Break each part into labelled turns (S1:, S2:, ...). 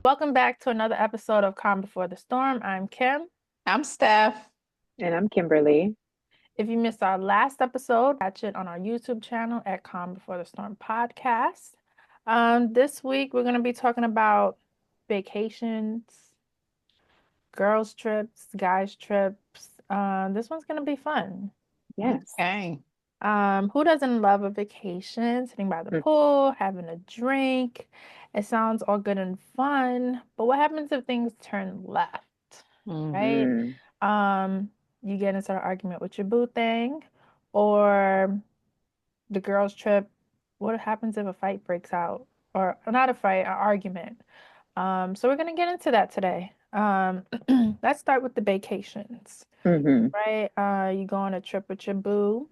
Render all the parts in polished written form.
S1: Welcome back to another episode of Calm Before the Storm. I'm Kim.
S2: I'm Steph.
S3: And I'm Kimberly.
S1: If you missed our last episode, catch it on our YouTube channel at Calm Before the Storm podcast. This week we're going to be talking about vacations, girls trips, guys trips. This one's going to be fun.
S3: Yes.
S2: Okay.
S1: Who doesn't love a vacation, sitting by the pool, having a drink? It sounds all good and fun, but what happens if things turn left, right? You get into an argument with your boo thing, or the girls trip. What happens if a fight breaks out, or not a fight, an argument? So we're gonna get into that today. Let's start with the vacations, right? You go on a trip with your boo.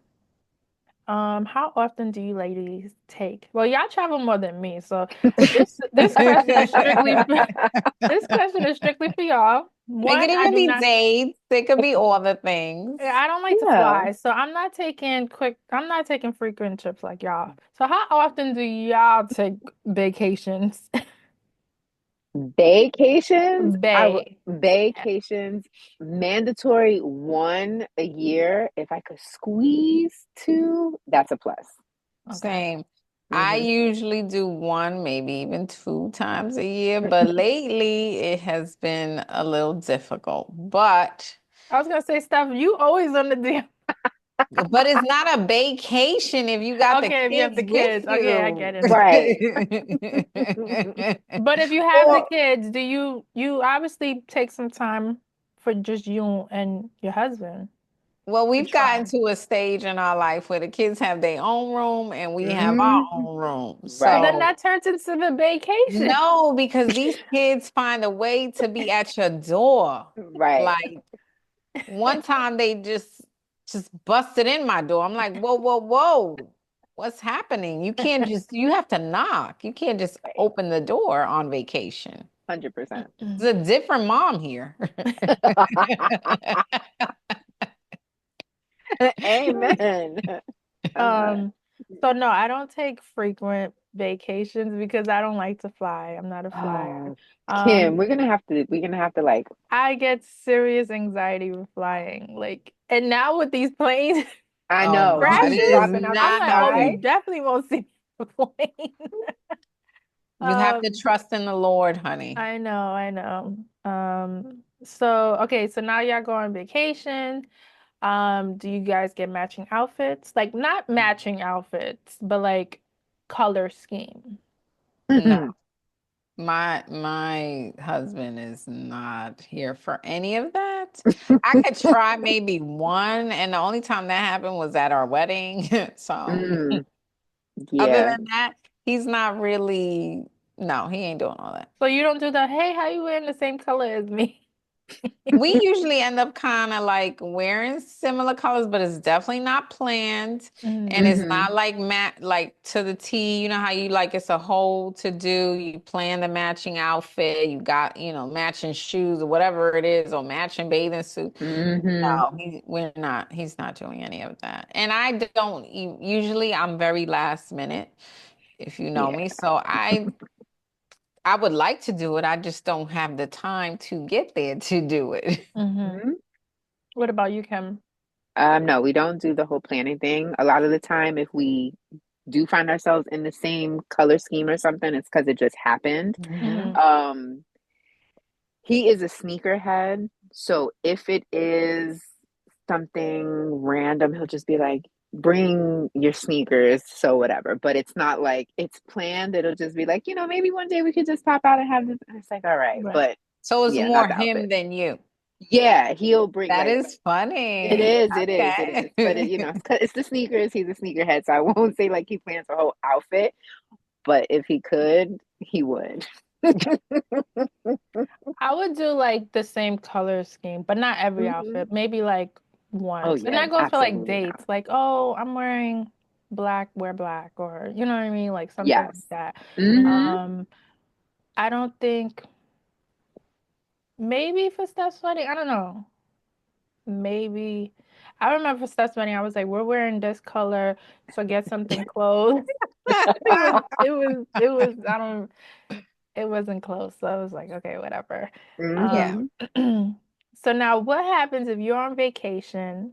S1: How often do you ladies take? Well, y'all travel more than me, so this question is strictly this question is strictly for y'all.
S2: It could
S1: One, I
S2: even
S1: do
S2: be
S1: not.
S2: dates. It could be all the things.
S1: Yeah, I don't like to fly, so I'm not taking frequent trips like y'all. So how often do y'all take vacations?
S3: Vacations,
S1: Bay.
S3: vacations, mandatory one a year. If I could squeeze two, that's a plus.
S1: Okay.
S2: Same. I usually do one, maybe even 2 times a year, but lately it has been a little difficult. But
S1: I was gonna say, Steph, you always on the deal.
S2: it's not a vacation if you got the
S1: Okay, if you have
S2: kids
S1: the
S2: with
S1: kids. Okay, I
S2: you.
S1: get it.
S3: Right.
S1: But if you have the
S3: Or
S1: kids, do you obviously take some time for just you and your husband
S2: Well,
S1: to
S2: we've gotten
S1: try?
S2: to a stage in our life where the kids have their own room and we have our
S3: Mhm.
S2: own room.
S1: So
S3: Right.
S1: then
S2: So,
S1: that turns into the vacation.
S2: no, because these kids find a way to be at your door.
S3: Right.
S2: Like one time they just busted in my door. I'm like, whoa, whoa, whoa. What's happening? You have to knock. You can't just
S3: Right.
S2: open the door on vacation.
S3: 100%.
S2: It's a different mom here.
S3: Amen. Amen.
S1: So no, I don't take frequent vacations because I don't like to fly. I'm not a flyer.
S3: Oh, Kim,
S1: Um,
S3: we're gonna have to like,
S1: I get serious anxiety with flying. Like, and now with these planes
S3: I
S2: Oh
S3: know, you
S2: God,
S3: be
S2: it
S1: crashes,
S2: is
S3: dropping out the
S1: I'm
S2: not
S1: like, oh, you
S3: sky.
S2: healthy.
S1: definitely won't see me on the plane.
S2: You have to
S1: Um,
S2: trust in the Lord, honey.
S1: I know, I know. So okay, so now y'all go on vacation. Do you guys get matching outfits? Like not matching outfits, but like color scheme.
S2: No, my husband is not here for any of that. I could try maybe one, and the only time that happened was at our wedding. So
S3: Mm,
S2: other
S3: yeah.
S2: than that, he's not really, no, he ain't doing all that.
S1: So you don't do the, hey, how you wearing the same color as me?
S2: We usually end up kind of like wearing similar colors, but it's definitely not planned. And it's
S3: Mm-hmm.
S2: not like like to the T. You know how you like it's a whole to do. You plan the matching outfit, you got, matching shoes or whatever it is, or matching bathing suit.
S3: Mm-hmm.
S2: No, he's not doing any of that. And I don't usually I'm very last minute, if you know
S3: Yeah.
S2: me. So I would like to do it. I just don't have the time to get there to do it.
S1: Hmm.
S3: Mhm.
S1: What about you, Kim?
S3: No, we don't do the whole planning thing. A lot of the time, if we do find ourselves in the same color scheme or something, it's because it just happened.
S1: Hmm.
S3: Um, he is a sneakerhead, so if it is something random, he'll just be like, bring your sneakers, so whatever. But it's not like it's planned. It'll just be like, maybe one day we could just pop out and have this. And it's like, all right,
S1: Right.
S3: but
S2: So it's
S3: yeah,
S2: more
S3: not the
S2: him
S3: outfit.
S2: than you.
S3: Yeah, he'll bring
S2: That
S3: like
S2: is
S3: it
S2: funny.
S3: is, it is, it is. But
S2: Okay.
S3: it's the sneakers. He's a sneakerhead, so I won't say like he plans a whole outfit. But if he could, he would.
S1: I would do like the same color scheme, but not every
S3: Hmm.
S1: outfit. Maybe like
S3: Oh
S1: once. And
S3: yeah,
S1: that goes for like
S3: absolutely
S1: dates.
S3: not.
S1: Like, oh, I'm wearing black, wear black, or you know what I mean? Like something like
S3: Yes.
S1: that.
S3: Hmm.
S1: Um, I don't think maybe for Steph's wedding, I don't know. Maybe I remember for Steph's wedding, I was like, we're wearing this color, so get something close. I don't, it wasn't close. So I was like, okay, whatever.
S2: Yeah.
S1: Um, so now what happens if you're on vacation,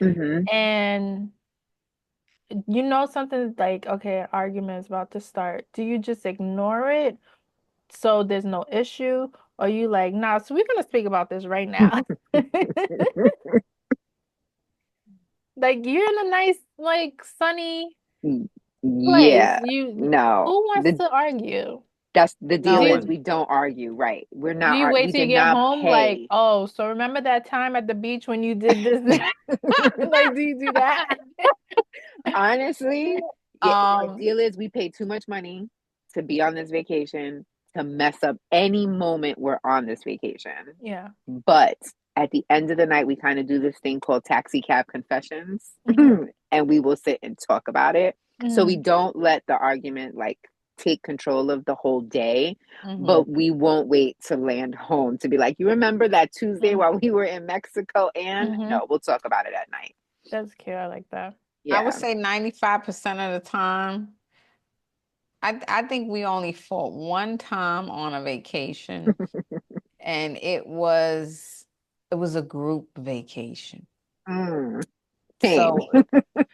S3: Mm-hmm.
S1: and you know something like, okay, an argument is about to start. Do you just ignore it so there's no issue? Or you like, nah, so we're gonna speak about this right now. Like you're in a nice, like sunny place.
S3: Yeah,
S1: You
S3: no.
S1: who wants to argue?
S3: That's the
S2: No
S3: deal is
S2: one.
S3: we don't argue, right?
S1: Do you wait
S3: We
S1: till you
S3: did
S1: get
S3: not
S1: home? Like,
S3: pay.
S1: oh, so remember that time at the beach when you did this? Like, do you do that?
S3: Honestly, yeah, the
S2: Um,
S3: deal is we pay too much money to be on this vacation to mess up any moment we're on this vacation.
S1: Yeah.
S3: But at the end of the night, we kind of do this thing called taxi cab confessions,
S1: Hmm.
S3: and we will sit and talk about it. So we
S1: Hmm.
S3: don't let the argument like take control of the whole day,
S2: mhm.
S3: but we won't wait to land home to be like, you remember that Tuesday while we were in Mexico? And
S1: Hmm.
S3: no, we'll talk about it at night.
S1: That's cute. I like that.
S2: I would
S3: Yeah.
S2: say 95% of the time. I think we only fought one time on a vacation, and it was a group vacation.
S3: Mm, same.
S2: So
S1: But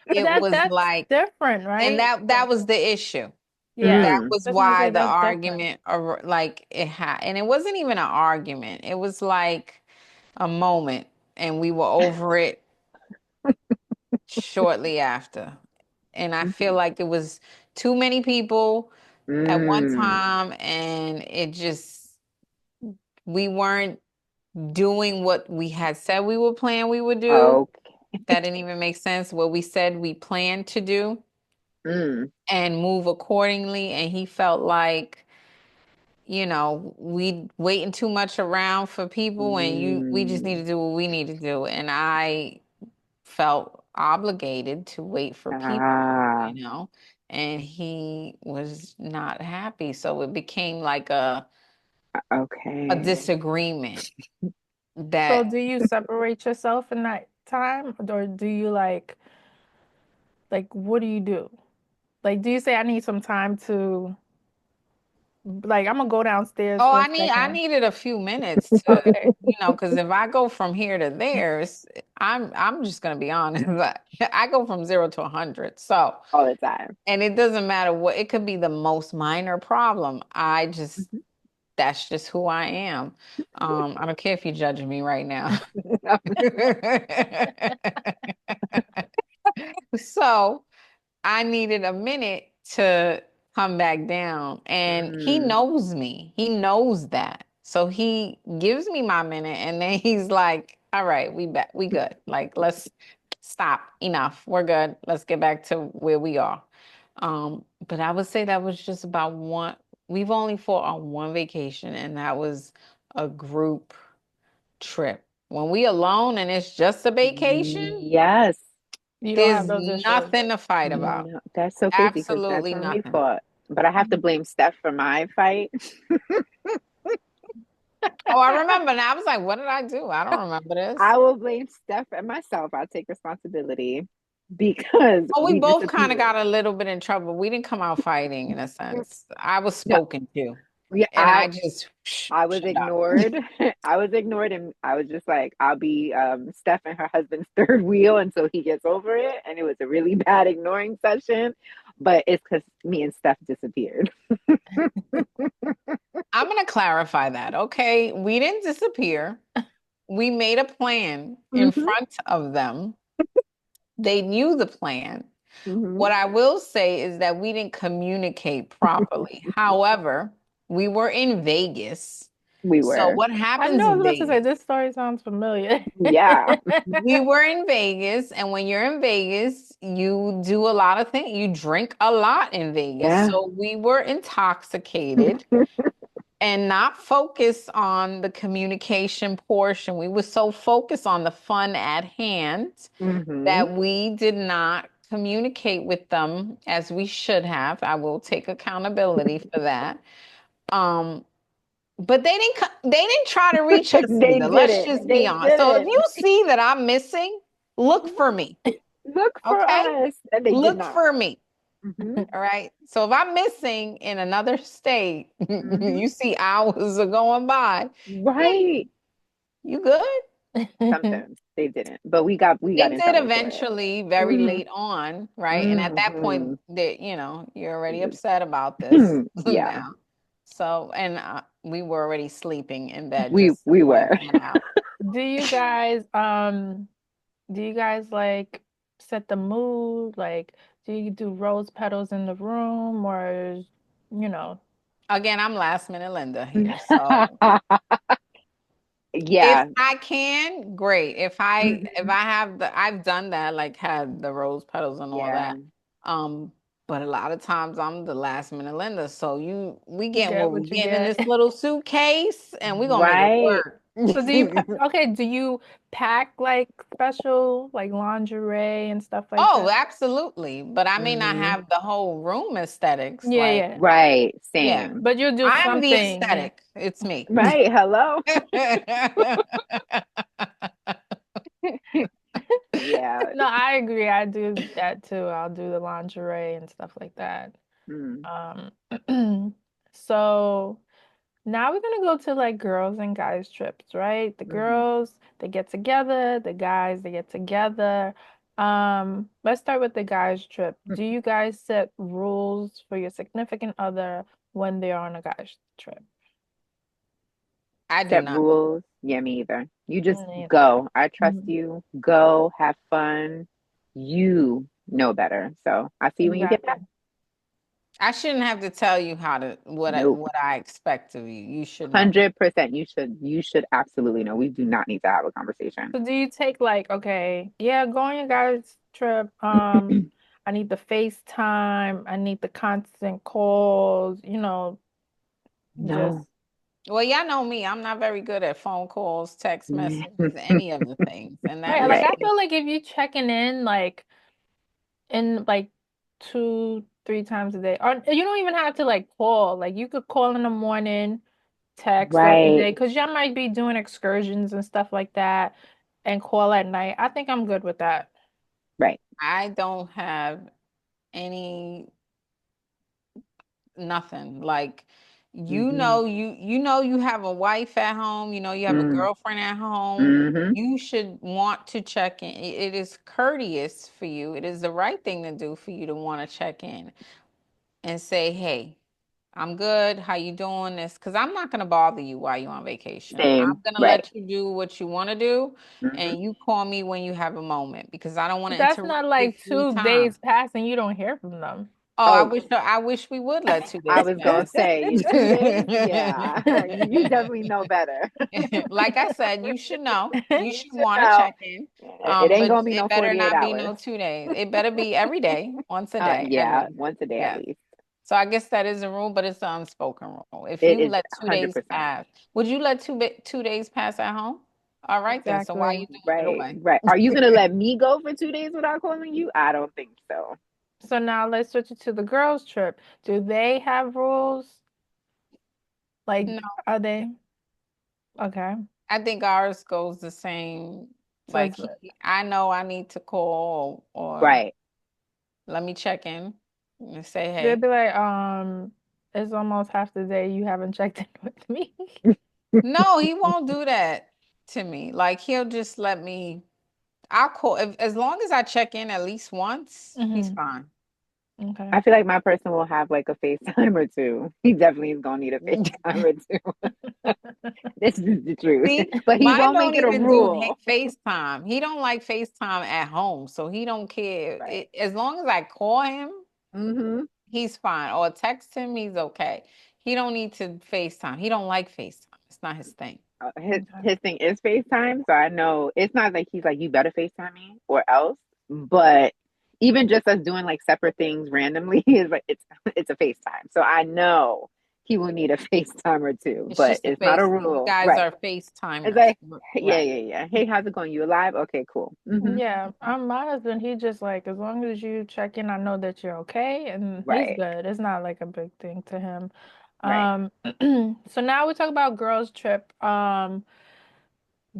S2: it was
S1: that's
S2: like,
S1: different,
S2: and
S1: right?
S2: that was the issue.
S1: Yeah.
S2: That
S3: Mm,
S2: was
S1: That's gonna
S2: why
S1: say
S2: the
S1: that's different.
S2: argument, like it had, and it wasn't even an argument. It was like a moment, and we were over it shortly after. And I feel like it was too many people at one
S3: mm,
S2: time, and we weren't doing what we had said we were planning we would do.
S3: okay.
S2: That didn't even make sense. What we said we planned to do
S3: Mm,
S2: and move accordingly. And he felt like, we waiting too much around for people, and we just need
S3: mm.
S2: to do what we need to do. And I felt obligated to wait for people,
S3: Ah,
S2: and he was not happy. So it became like a
S3: okay.
S2: disagreement
S1: So
S2: that,
S1: do you separate yourself in that time, or do you like what do you do? Like, do you say I need some time to like I'm gonna go downstairs
S2: oh,
S1: for a
S2: I
S1: second?
S2: needed a few minutes to,
S1: Okay.
S2: because if I go from here to there, I'm just gonna be honest. I go from 0 to 100. So,
S3: All the time.
S2: and it doesn't matter what, it could be the most minor problem. That's just who I am. I don't care if you're judging me right now. So I needed a minute to come back down. And he
S3: Mm,
S2: knows me. He knows that. So he gives me my minute, and then he's like, all right, we good. Like, let's stop. Enough. We're good. Let's get back to where we are. But I would say that was just about one. We've only fought on one vacation, and that was a group trip. When we alone and it's just a vacation,
S3: yes.
S1: You don't have
S2: there's
S1: those issues.
S2: nothing to fight about.
S3: No, that's so crazy because that's
S2: Absolutely
S3: when we
S2: nothing.
S3: fought. But I have to blame Steph for my fight.
S2: Oh, I remember now. I was like, what did I do? I don't remember this.
S3: I will blame Steph and myself. I'll take responsibility because
S2: Oh, we
S3: we
S2: both kind of
S3: disappeared.
S2: got a little bit in trouble. We didn't come out fighting in a sense. I was
S3: No,
S2: spoken to,
S3: yeah,
S2: and I just
S3: I was
S2: shut up.
S3: ignored. I was ignored, and I was just like, I'll be Steph and her husband's third wheel until he gets over it. And it was a really bad ignoring session, but it's because me and Steph disappeared.
S2: I'm going to clarify that. Okay. We didn't disappear. We made a plan in
S3: Hmm.
S2: front of them. They knew the plan.
S3: Hmm.
S2: What I will say is that we didn't communicate properly. However, we were in Vegas.
S3: We
S2: So
S3: were,
S2: what
S1: I
S2: happens
S1: know I was
S2: in
S1: about to say
S2: Vegas?
S1: this story sounds familiar.
S3: yeah,
S2: We were in Vegas, and when you're in Vegas, you do a lot of things. You drink a lot in Vegas.
S3: yeah.
S2: So we were intoxicated and not focused on the communication portion. We were so focused on the fun at hand
S3: Hmm.
S2: that we did not communicate with them as we should have. I will take accountability for that. Um, but they didn't try to reach us
S3: They
S2: either. Let's
S3: didn't.
S2: just be
S3: They
S2: honest. So if
S3: didn't.
S2: you see that I'm missing, look for me.
S3: Look for
S2: Okay?
S3: us. And they did
S2: Look
S3: not.
S2: for me.
S3: Mm-hmm.
S2: All right. So if I'm missing in another state,
S3: Mm-hmm.
S2: you see hours are going by. Hey,
S3: Right.
S2: you good?
S3: Sometimes they didn't, but we got
S2: They
S3: in
S2: did
S3: trouble for it.
S2: eventually, very
S3: Mm-hmm.
S2: late on, right? And at that point,
S3: Mm-hmm.
S2: that you're already
S3: It
S2: upset about this
S3: was, yeah,
S2: now. So, and we were already sleeping in bed,
S3: we
S2: just to
S3: we
S2: point
S3: were.
S2: that out.
S1: Do you guys do you guys like set the mood? Like, do you do rose petals in the room or you know?
S2: Again, I'm last minute Linda here, so if
S3: Yeah.
S2: I can, great. If
S3: Hmm.
S2: I have I've done that, like had the rose petals and all
S3: Yeah.
S2: that. Um, but a lot of times I'm the last minute Linda. So we
S1: You
S2: getting
S1: get
S2: what we
S1: what you
S2: getting in
S1: get.
S2: this little suitcase and we gonna make it
S3: Right.
S2: work.
S1: So okay, do you pack like special like lingerie and stuff like
S2: Oh,
S1: that?
S2: absolutely. But I may not
S3: Hmm.
S2: have the whole room aesthetics.
S1: Yeah,
S2: Like,
S1: yeah.
S3: Right.
S2: yeah.
S3: Same.
S1: But you'll do
S2: I'm the
S1: something.
S2: aesthetic. It's me.
S3: Right. Hello. Yeah.
S1: No, I agree. I do that too. I'll do the lingerie and stuff like that.
S3: Mm-hmm.
S1: Um, so now we're gonna go to like girls and guys trips, right? The girls, they get together, the guys, they get together. Let's start with the guys trip. Do you guys set rules for your significant other when they're on a guys trip?
S2: I do
S3: Set
S2: not.
S3: rules. Yeah, me either. You just
S1: Neither.
S3: go. I trust
S1: Mhm.
S3: you. Go, have fun. You know better. So I'll see you when you get back.
S1: Exactly.
S2: I shouldn't have to tell you how to
S3: Nope.
S2: what I expect of you. You should know.
S3: 100%. You should absolutely know. We do not need to have a conversation.
S1: So do you take like, okay, yeah, go on your guys' trip. I need the FaceTime, I need the constant calls, just
S3: No.
S2: Well, y'all know me. I'm not very good at phone calls, text messages, any of the things. And that
S1: right.
S2: is
S1: Like I
S3: Right.
S1: feel like if you checking in like in like 2, 3 times a day, or you don't even have to like call. Like you could call in the morning, text throughout the
S3: Right.
S1: day, because y'all might be doing excursions and stuff like that, and call at night. I think I'm good with that.
S3: Right.
S2: I don't have any nothing. Like
S3: Mm-hmm.
S2: you have a wife at home, you have a
S3: Mm.
S2: girlfriend at home.
S3: Mm-hmm.
S2: You should want to check in. It is courteous for you. It is the right thing to do for you to want to check in and say, "Hey, I'm good. How you doing this?" Because I'm not going to bother you while you're on vacation. I'm
S3: Same.
S2: going to
S3: Right.
S2: let you do what you want to do,
S3: Mm-hmm.
S2: and you call me when you have a moment because I don't want
S1: But
S2: to
S1: that's
S2: interrupt
S1: not
S2: you
S1: like
S2: 3 times.
S1: 2 days pass and you don't hear from them.
S2: Oh,
S3: Oh,
S2: I wish we would let two
S3: I
S2: days
S3: was
S2: pass.
S3: gonna say 2 days. Yeah. You definitely know better.
S2: Like I said, you should know. You
S3: You
S2: should
S3: should
S2: want to
S3: know.
S2: check in.
S3: It ain't
S2: But
S3: gonna be
S2: it
S3: no
S2: better
S3: 48
S2: not be
S3: hours.
S2: no 2 days. It better be every day, once a day, at
S3: Yeah,
S2: least.
S3: once a day at
S2: Yes.
S3: least.
S2: So I guess that is a rule, but it's an unspoken rule. If
S3: It
S2: you
S3: is
S2: let 2 days
S3: 100%.
S2: pass, would you let 2 days pass at home? All right then. So why are
S1: Exactly.
S2: you throwing it
S3: Right,
S2: away?
S3: right. Are you gonna let me go for 2 days without calling you? I don't think so.
S1: So now let's switch it to the girls' trip. Do they have rules?
S2: No,
S1: Like, are they okay?
S2: I think ours goes the same.
S1: So
S2: Like
S1: it's
S2: I know I need to call or
S3: Right.
S2: let me check in and say,
S1: they'll
S2: hey.
S1: be like, it's almost half the day you haven't checked in with me.
S2: No, he won't do that to me. Like he'll just let me. I'll call as long as I check in at least once. He's
S1: Hmm.
S2: fine.
S1: Okay.
S3: I feel like my person will have like a FaceTime or two. He definitely is gonna need a FaceTime or two. This is the truth.
S2: See,
S3: But he
S2: mine
S3: won't
S2: don't
S3: make it a
S2: even do
S3: rule.
S2: FaceTime. He don't like FaceTime at home, so he don't care.
S3: Right.
S2: As long as I call him,
S3: Mm-hmm.
S2: he's fine. Or text him, he's okay. He don't need to FaceTime. He don't like FaceTime. It's not his thing.
S3: His
S1: Okay.
S3: his thing is FaceTime, so I know it's not like he's like you better FaceTime me or else. But even just us doing like separate things randomly is like it's a FaceTime. So I know he will need a FaceTime or two,
S2: It's
S3: but
S2: just a
S3: it's not a
S2: face. You
S3: rule.
S2: guys
S3: Right.
S2: are
S3: It's
S2: FaceTimers.
S3: like, yeah,
S2: Right.
S3: yeah, yeah. Hey, how's it going? You alive? Okay, cool. Mm-hmm.
S1: Yeah, my husband, he just like, as long as you check in, I know that you're okay, and he's
S3: Right,
S1: good. It's not like a big thing to him.
S3: right.
S1: Um, so now we talk about girls' trip.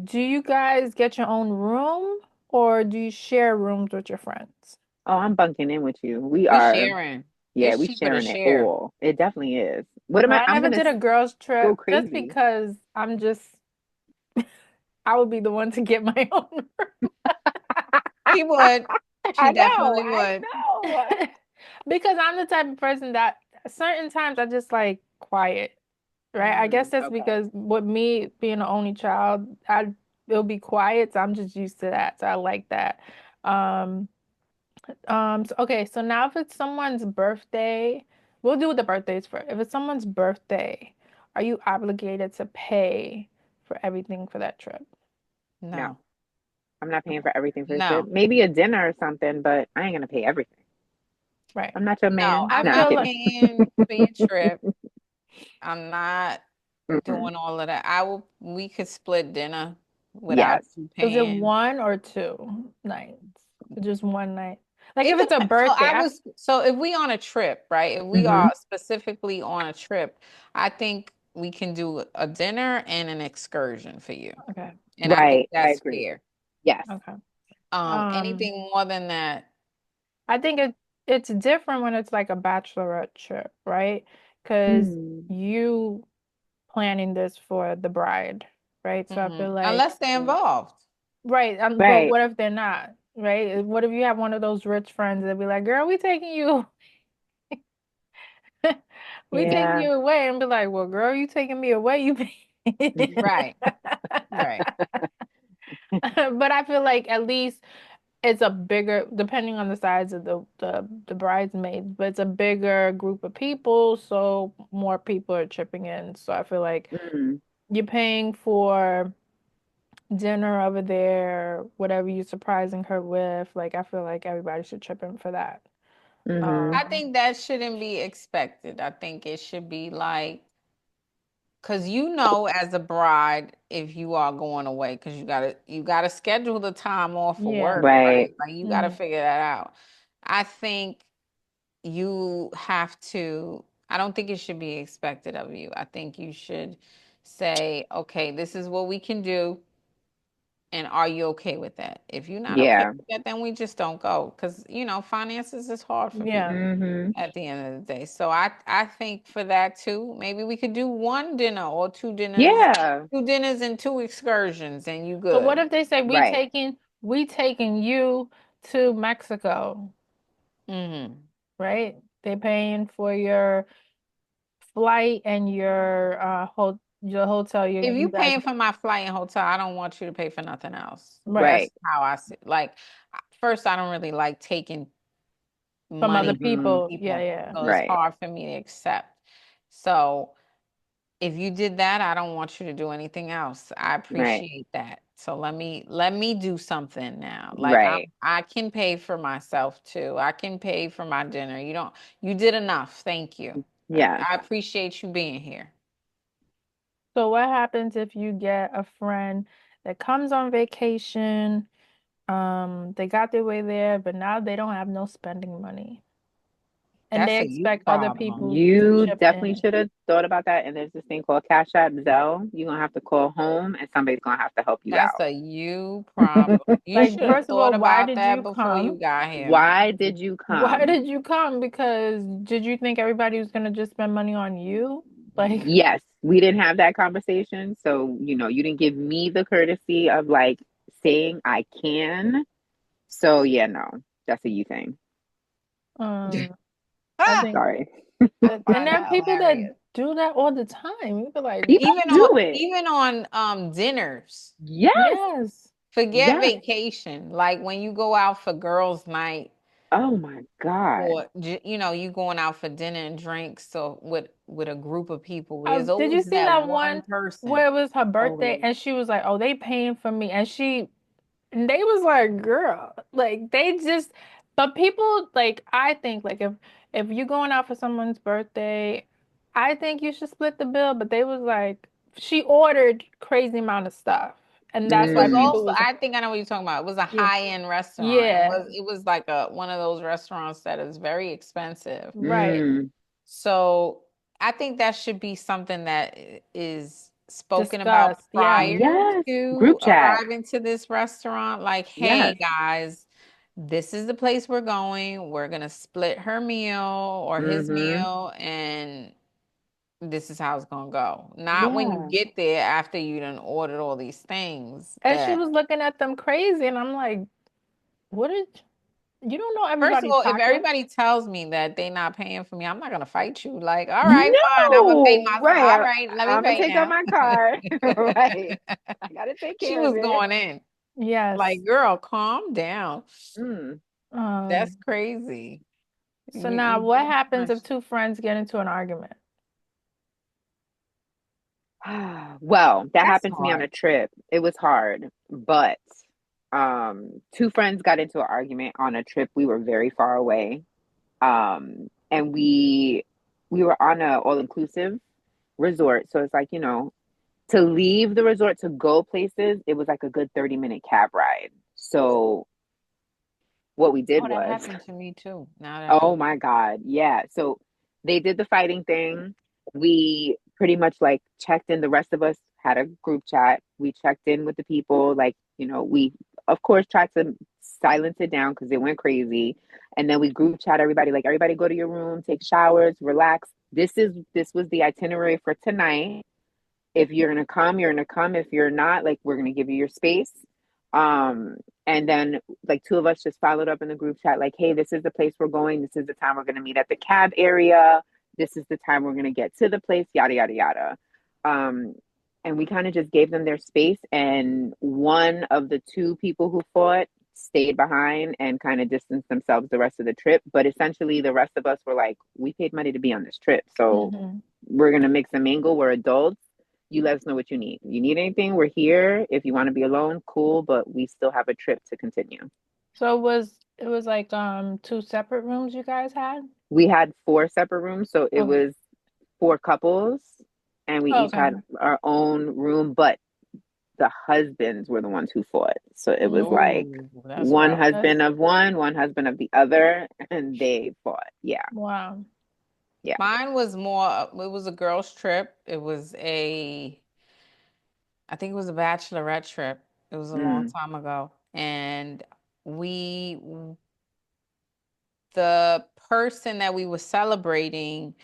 S1: Do you guys get your own room or do you share rooms with your friends?
S3: Oh, I'm bunking in with you. We
S2: We
S3: are,
S2: sharing.
S3: yeah,
S2: It's
S3: we
S2: cheaper to
S3: sharing it
S2: share.
S3: all. It definitely is. What am
S1: Well,
S3: I?
S1: I
S3: I'm
S1: never
S3: gonna
S1: did a girls
S3: go
S1: trip just
S3: crazy.
S1: because I would be the one to get my own.
S2: She would. She
S3: I know,
S2: definitely
S3: I
S2: would.
S3: know.
S1: Because I'm the type of person that certain times I just like quiet, right? I guess that's
S3: Okay.
S1: because with me being the only child, it'll be quiet, so I'm just used to that. So I like that. Um, okay, so now if it's someone's birthday, we'll do the birthdays first. If it's someone's birthday, are you obligated to pay for everything for that trip?
S3: No,
S2: No.
S3: I'm not paying
S1: Okay.
S3: for everything for the trip.
S2: No.
S3: Maybe a dinner or something, but I ain't gonna pay everything.
S1: Right.
S3: I'm not your
S2: No,
S3: man.
S1: I
S2: I'm
S3: No, I'm
S1: feel
S2: not
S1: like
S3: kidding.
S2: paying for your trip. I'm not
S3: Mm-mm.
S2: doing all of that. We could split dinner without
S3: Yes.
S2: you
S1: is it
S2: paying.
S1: one or two nights? Or just one night? Like if it's a birthday,
S2: So if we on a trip, right? If we
S3: Hmm.
S2: are specifically on a trip, I think we can do a dinner and an excursion for you.
S1: okay,
S2: And I think
S3: Right. I
S2: that's
S3: agree.
S2: fair.
S3: Yes.
S1: okay.
S2: Anything more than that,
S1: I think it's different when it's like a bachelorette trip, right? Because
S3: Mm.
S1: you planning this for the bride, right? So I feel like,
S2: unless they're involved.
S1: right, but
S3: Right.
S1: what if they're not, right? What if you have one of those rich friends that be like, girl, we taking
S3: Yeah.
S1: you away, and be like, well, girl, you taking me away, you pay.
S2: Right, right.
S1: But I feel like at least it's a bigger, depending on the size of the bridesmaids, but it's a bigger group of people, so more people are chipping in. So I feel like
S3: Mm.
S1: you're paying for dinner over there, whatever you're surprising her with. Like I feel like everybody should chip in for that.
S3: Hmm.
S2: I
S1: Um,
S2: think that shouldn't be expected. I think it should be like, because as a bride, if you are going away, because you gotta schedule the time off for
S1: yeah.
S2: work,
S3: Right.
S2: right? Like you gotta
S1: Hmm.
S2: figure that out. I think you have to, I don't think it should be expected of you. I think you should say, okay, this is what we can do. And are you okay with that? If you're not okay
S3: Yeah.
S2: with that, then we just don't go. Because, finances is hard for
S1: Yeah.
S2: people
S3: Hmm.
S2: at the end of the day. So I think for that too, maybe we could do one dinner or
S3: Yeah.
S2: 2 dinners and 2 excursions, and you
S1: But what
S2: good.
S1: if they say
S3: Right.
S1: we taking you to Mexico,
S2: Hmm.
S1: right? They paying for your flight and your hotel.
S2: If
S1: You
S2: you
S1: guys,
S2: paying for my flight and hotel, I don't want you to pay for nothing else.
S1: right,
S3: Right.
S2: That's how I see. Like, first, I don't really like taking
S1: from other
S2: money
S3: Hmm.
S2: from
S1: people. Yeah,
S2: people,
S1: yeah.
S2: so it's
S3: Right.
S2: hard for me to accept. So if you did that, I don't want you to do anything else. I
S3: Right.
S2: appreciate that. So let me do something now. Like
S3: Right.
S2: I can pay for myself too. I can pay for my dinner. You did enough. Thank you.
S3: Yes.
S2: I appreciate you being here.
S1: So what happens if you get a friend that comes on vacation? They got their way there, but now they don't have no spending money, and
S2: That's
S1: they
S2: a you
S1: expect other
S2: problem.
S1: people to
S3: You
S1: chip
S3: definitely
S1: in.
S3: should have thought about that. And there's this thing called Cash App Zelle. You're gonna have to call home and somebody's gonna have to help you
S2: That's
S3: out.
S2: a you problem. You
S1: Like,
S2: should have
S1: first of
S2: thought
S1: all, why
S2: about
S1: did
S2: that
S1: you
S2: before you
S1: come?
S2: got here.
S3: Why did you
S1: Why
S3: come?
S1: did you come? Because did you think everybody was gonna just spend money on you? Like,
S3: Yes, we didn't have that conversation. So, you didn't give me the courtesy of like saying I can. So, yeah, no, that's a you thing.
S1: um, I
S2: Ah,
S1: think
S3: Sorry.
S1: that, and
S2: find
S1: there are
S2: that
S1: people that
S2: hilarious.
S1: do that all the time. You be like,
S3: People
S2: Even on
S3: do it.
S2: even on
S3: Yes,
S2: dinners.
S1: yes,
S2: Forget
S3: yes.
S2: vacation. Like when you go out for girls' night,
S3: Oh my God.
S2: or you going out for dinner and drinks, so with a group of people, there's
S1: did you
S2: always
S1: see
S2: that
S1: that
S2: one
S1: one
S2: person.
S1: where it was her birthday
S3: Always.
S1: and she was like, "Oh, they paying for me," and they was like, "Girl," like they just. But people like I think like if you're going out for someone's birthday, I think you should split the bill. But they was like, she ordered crazy amount of stuff, and
S2: It
S1: that's why
S2: was
S3: Mm,
S1: people
S2: also,
S1: was
S2: I think I know what you're talking about. It was a
S1: yeah,
S2: high-end restaurant. It
S1: yeah,
S2: was it was like a one of those restaurants that is very expensive.
S1: right,
S3: mm.
S2: So I think that should be something that is spoken about
S1: disgust, yeah,
S2: prior
S3: Yes.
S2: to
S3: Group chat.
S2: arriving to this restaurant. Like, hey
S3: Yes.
S2: guys, this is the place we're going. We're gonna split her meal or his
S3: Mm-hmm.
S2: meal, and this is how it's gonna go. Not when you
S3: Yeah.
S2: get there after you done ordered all these things
S1: And she
S2: that
S1: was looking at them crazy, and I'm like, what did you don't know
S2: first of
S1: everybody's
S2: all, if
S1: pockets?
S2: everybody tells me that they not paying for me, I'm not gonna fight you. Like, all right, fine, I'm gonna pay
S3: No,
S2: my
S3: right.
S2: all right, let me
S3: I'm gonna
S2: pay
S3: take out
S2: now.
S3: my card. Right. I gotta take
S2: She
S3: care of
S2: was
S3: it.
S2: going in.
S1: Yes.
S2: Like, girl, calm down.
S3: Mm.
S2: That's
S1: Um,
S2: crazy.
S1: so now
S2: You
S1: what
S2: doing too
S1: happens
S2: much.
S1: if two friends get into an argument?
S3: Well, that
S2: That's
S3: happened to me on
S2: hard.
S3: a trip. It was hard, but two friends got into an argument on a trip. We were very far away. And we were on a all-inclusive resort. So it's like, to leave the resort to go places, it was like a good 30-minute cab ride. So what we did
S2: Oh, that
S3: was,
S2: happened to me too. Now that
S3: oh
S2: you
S3: my God, yeah. So they did the fighting thing. We pretty much like checked in. The rest of us had a group chat. We checked in with the people. Like, we of course tried to silence it down because it went crazy. And then we group chat everybody, like everybody go to your room, take showers, relax. This was the itinerary for tonight. If you're gonna come, you're gonna come. If you're not, like, we're gonna give you your space. Um, and then like two of us just followed up in the group chat, like, hey, this is the place we're going. This is the time we're gonna meet at the cab area. This is the time we're gonna get to the place, yada yada yada. Um, and we kind of just gave them their space. And one of the two people who fought stayed behind and kind of distanced themselves the rest of the trip. But essentially, the rest of us were like, we paid money to be on this trip, so
S1: Hmm.
S3: we're gonna mix and mingle. We're adults. You let us know what you need. You need anything, we're here. If you want to be alone, cool, but we still have a trip to continue.
S1: So it was like two separate rooms you guys had?
S3: We had four separate rooms, so it
S1: Okay.
S3: was four couples, and we each
S1: Okay.
S3: had our own room, but the husbands were the ones who fought. So it was
S1: Mm,
S3: like
S2: Oh, that's
S3: one
S2: rough.
S3: husband
S1: that's
S3: of one husband of the other, and they fought. Yeah.
S1: wow.
S3: Yeah.
S2: Mine was more, it was a girls' trip. I think it was a bachelorette trip. It was a long
S3: Mm,
S2: time ago. And we, the person that we were celebrating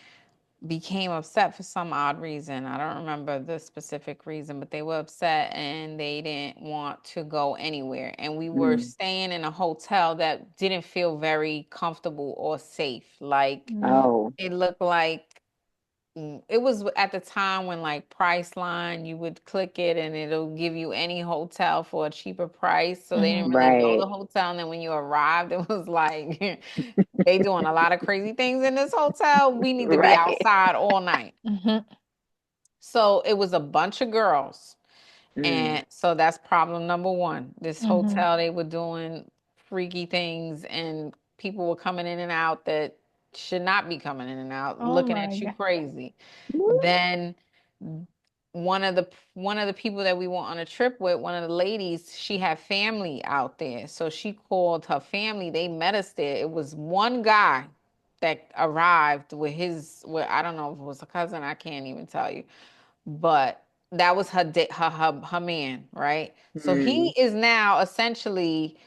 S2: became upset for some odd reason. I don't remember the specific reason, but they were upset and they didn't want to go anywhere. And we were
S3: mm.
S2: staying in a hotel that didn't feel very comfortable or safe. Like
S1: Mm,
S3: Oh.
S2: it looked like it was at the time when like Priceline, you would click it and it'll give you any hotel for a cheaper price. So they didn't
S1: hmm.
S2: really know the
S3: Right.
S2: hotel. And then when you arrived, it was like they doing a lot of crazy things in this hotel. We need to be
S3: Right.
S2: outside all night.
S1: Hmm.
S2: So it was a bunch of girls.
S3: Mm,
S2: And so that's problem number one. This
S1: Hmm.
S2: hotel, they were doing freaky things and people were coming in and out that should not be coming in and out,
S1: Oh
S2: looking
S1: my
S2: at you
S1: God.
S2: crazy. Then one of the people that we went on a trip with, one of the ladies, she had family out there. So she called her family. They met us there. It was one guy that arrived with I don't know if it was a cousin, I can't even tell you. But that was her man, right? So he
S3: mm.
S2: is now essentially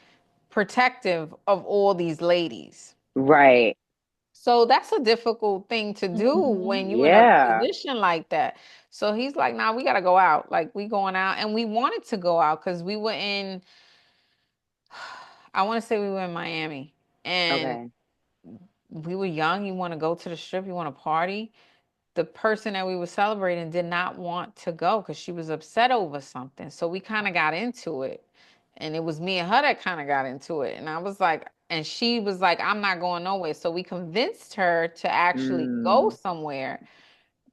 S2: protective of all these ladies.
S3: Right.
S2: So that's a difficult thing to do
S1: Hmm.
S2: when you in a
S3: Yeah.
S2: position like that. So he's like, "Nah, we gotta go out. Like we going out, and we wanted to go out because we were in. I want to say we were in Miami, and
S3: Okay.
S2: we were young. You want to go to the strip, you want to party. The person that we were celebrating did not want to go because she was upset over something. So we kind of got into it. And it was me and her that kind of got into it. And I was like, and she was like, I'm not going nowhere. So we convinced her to actually go
S3: Mm.
S2: somewhere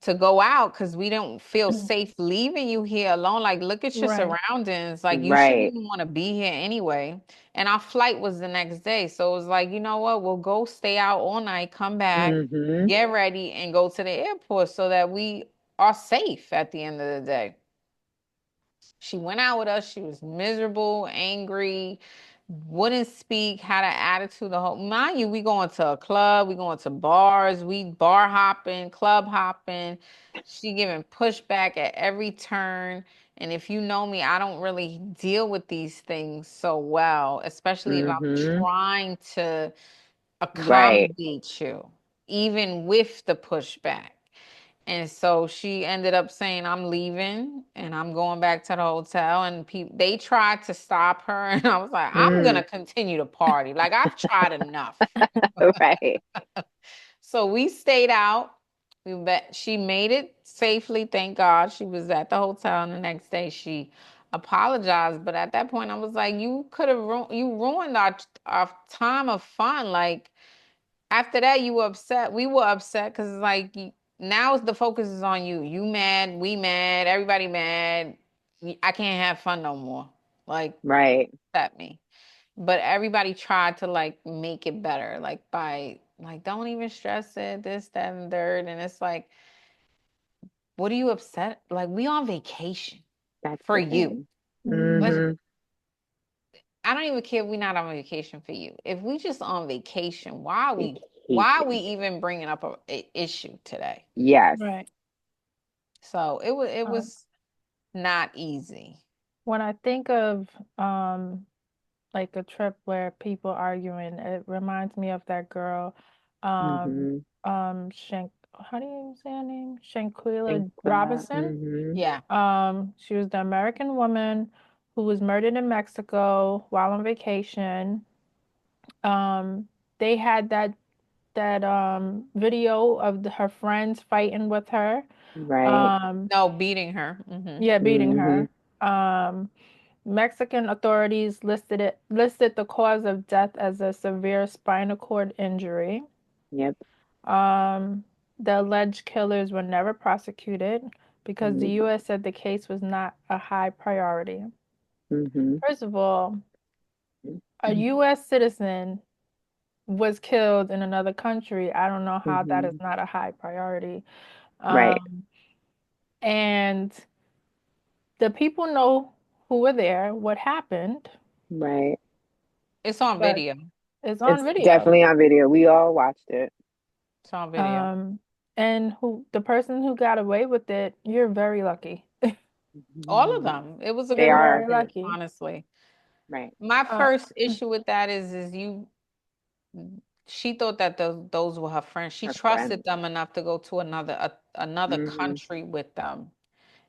S2: to go out because we don't feel safe leaving you here alone. Like, look at your
S1: Right.
S2: surroundings. Like, you shouldn't
S3: Right.
S2: even want to be here anyway. And our flight was the next day. So it was like, you know what? We'll go stay out all night, come back,
S3: Mm-hmm.
S2: get ready, and go to the airport so that we are safe at the end of the day. She went out with us. She was miserable, angry, wouldn't speak, had an attitude. The whole mind you, we going to a club, we going to bars, we bar hopping, club hopping. She giving pushback at every turn. And if you know me, I don't really deal with these things so well, especially if I'm
S3: Mm-hmm.
S2: trying to
S3: Right.
S2: accommodate you, even with the pushback. And so she ended up saying, I'm leaving and I'm going back to the hotel. And they tried to stop her. And I was like, I'm going to
S3: Mm.
S2: continue to party. Like, I've tried enough.
S3: Right.
S2: So we stayed out. She made it safely, thank God. She was at the hotel, and the next day she apologized. But at that point, I was like, "You could have you ruined our time of fun." Like after that, you were upset. We were upset because it's like now the focus is on you. You mad? We mad? Everybody mad? I can't have fun no more. Like
S3: Right.
S2: upset me. But everybody tried to like make it better, like by like don't even stress it, this, that, and third. And it's like, what are you upset? Like we on vacation
S3: That's
S2: for
S3: the
S2: you.
S3: thing.
S2: Let's
S3: Mm-hmm.
S2: I don't even care if we not on vacation for you. If we just on vacation, why are we
S3: Vacation.
S2: even bringing up a issue today?
S3: Yes.
S1: Right.
S2: So it
S1: Um,
S2: was not easy.
S1: when I think of like a trip where people arguing, it reminds me of that girl, um,
S3: Mm-hmm.
S1: how do you say her name? Shanquella
S3: Tranquilla.
S1: Robinson.
S3: Mm-hmm.
S2: Yeah.
S1: She was the American woman who was murdered in Mexico while on vacation. Um, they had that video of her friends fighting with her.
S3: Right.
S1: Um,
S2: No, beating her. Hmm.
S1: yeah, beating
S3: Mm-hmm.
S1: her. Mexican authorities listed the cause of death as a severe spinal cord injury.
S3: Yep.
S1: Um, the alleged killers were never prosecuted because the
S3: Nope.
S1: U.S. said the case was not a high priority.
S3: Mm-hmm.
S1: First of all, a U.S. citizen was killed in another country. I don't know how that is
S3: Mm-hmm.
S1: not a high priority.
S3: Right.
S1: Um, and the people know who were there, what happened,
S3: Right.
S2: It's on
S1: but
S2: video.
S1: it's on
S3: It's
S1: video.
S3: definitely on video. We all watched it.
S2: It's on video.
S1: Um, and who the person who got away with it, you're very lucky.
S2: All of
S3: Mhm.
S2: them. It was a
S3: They
S1: You're
S2: group of
S3: are.
S1: very
S2: them,
S1: lucky.
S2: honestly.
S3: Right.
S2: My
S1: Uh,
S2: first issue with that is she thought that those were her friends. She
S3: Her
S2: trusted
S3: friends.
S2: them enough to go to another
S3: Mm-hmm.
S2: country with them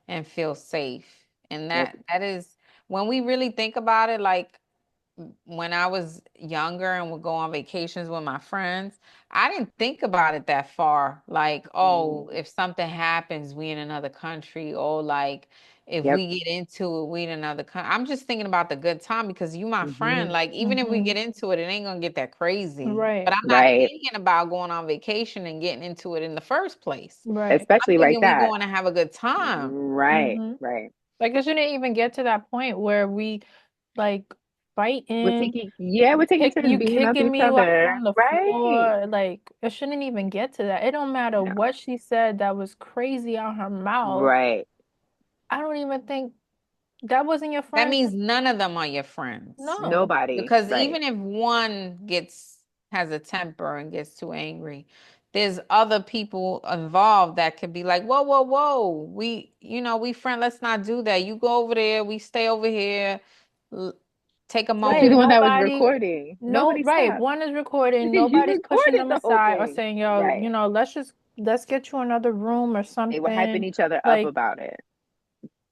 S2: and feel safe. And
S3: Yep.
S2: that is when we really think about it, like when I was younger and would go on vacations with my friends, I didn't think about it that far. Like,
S3: Mm.
S2: oh, if something happens, we in another country, or like if
S3: Yep.
S2: we get into it, we in another country. I'm just thinking about the good time because you my
S3: Mm-hmm.
S2: friend. Like, even if we
S1: mhm.
S2: get into it, it ain't gonna get that crazy.
S1: Right,
S2: But I'm not
S3: Right.
S2: thinking about going on vacation and getting into it in the first place.
S1: right.
S2: I'm
S3: Especially like
S2: thinking we
S3: that.
S2: going to have a good time.
S3: Right.
S1: hmm
S3: Right.
S1: Like it shouldn't even get to that point where we like fighting,
S3: We're taking turns
S1: you
S3: beating up
S1: kicking
S3: each
S1: me while I'm
S3: other.
S1: on the
S3: Right.
S1: floor. Like it shouldn't even get to that. It don't matter
S3: No.
S1: what she said that was crazy out her mouth.
S3: Right.
S1: I don't even think that wasn't your
S2: That
S1: friend.
S2: means none of them are your friends.
S1: No.
S3: Nobody.
S2: Because
S3: Right.
S2: even if one has a temper and gets too angry, there's other people involved that could be like, whoa, whoa, whoa. We friend, let's not do that. You go over there, we stay over here. L- Take a
S3: Especially
S1: Right.
S3: the
S2: moment.
S3: one that was
S1: Nobody,
S3: recording.
S1: no,
S3: Nobody
S1: right.
S3: stopped.
S1: One is recording.
S3: You
S1: Nobody's pushing
S3: recorded
S1: them
S3: the whole
S1: aside or
S3: thing.
S1: saying, yo,
S3: Right.
S1: let's get you another room or
S3: They were hyping
S1: something.
S3: each other up
S1: Like,
S3: about it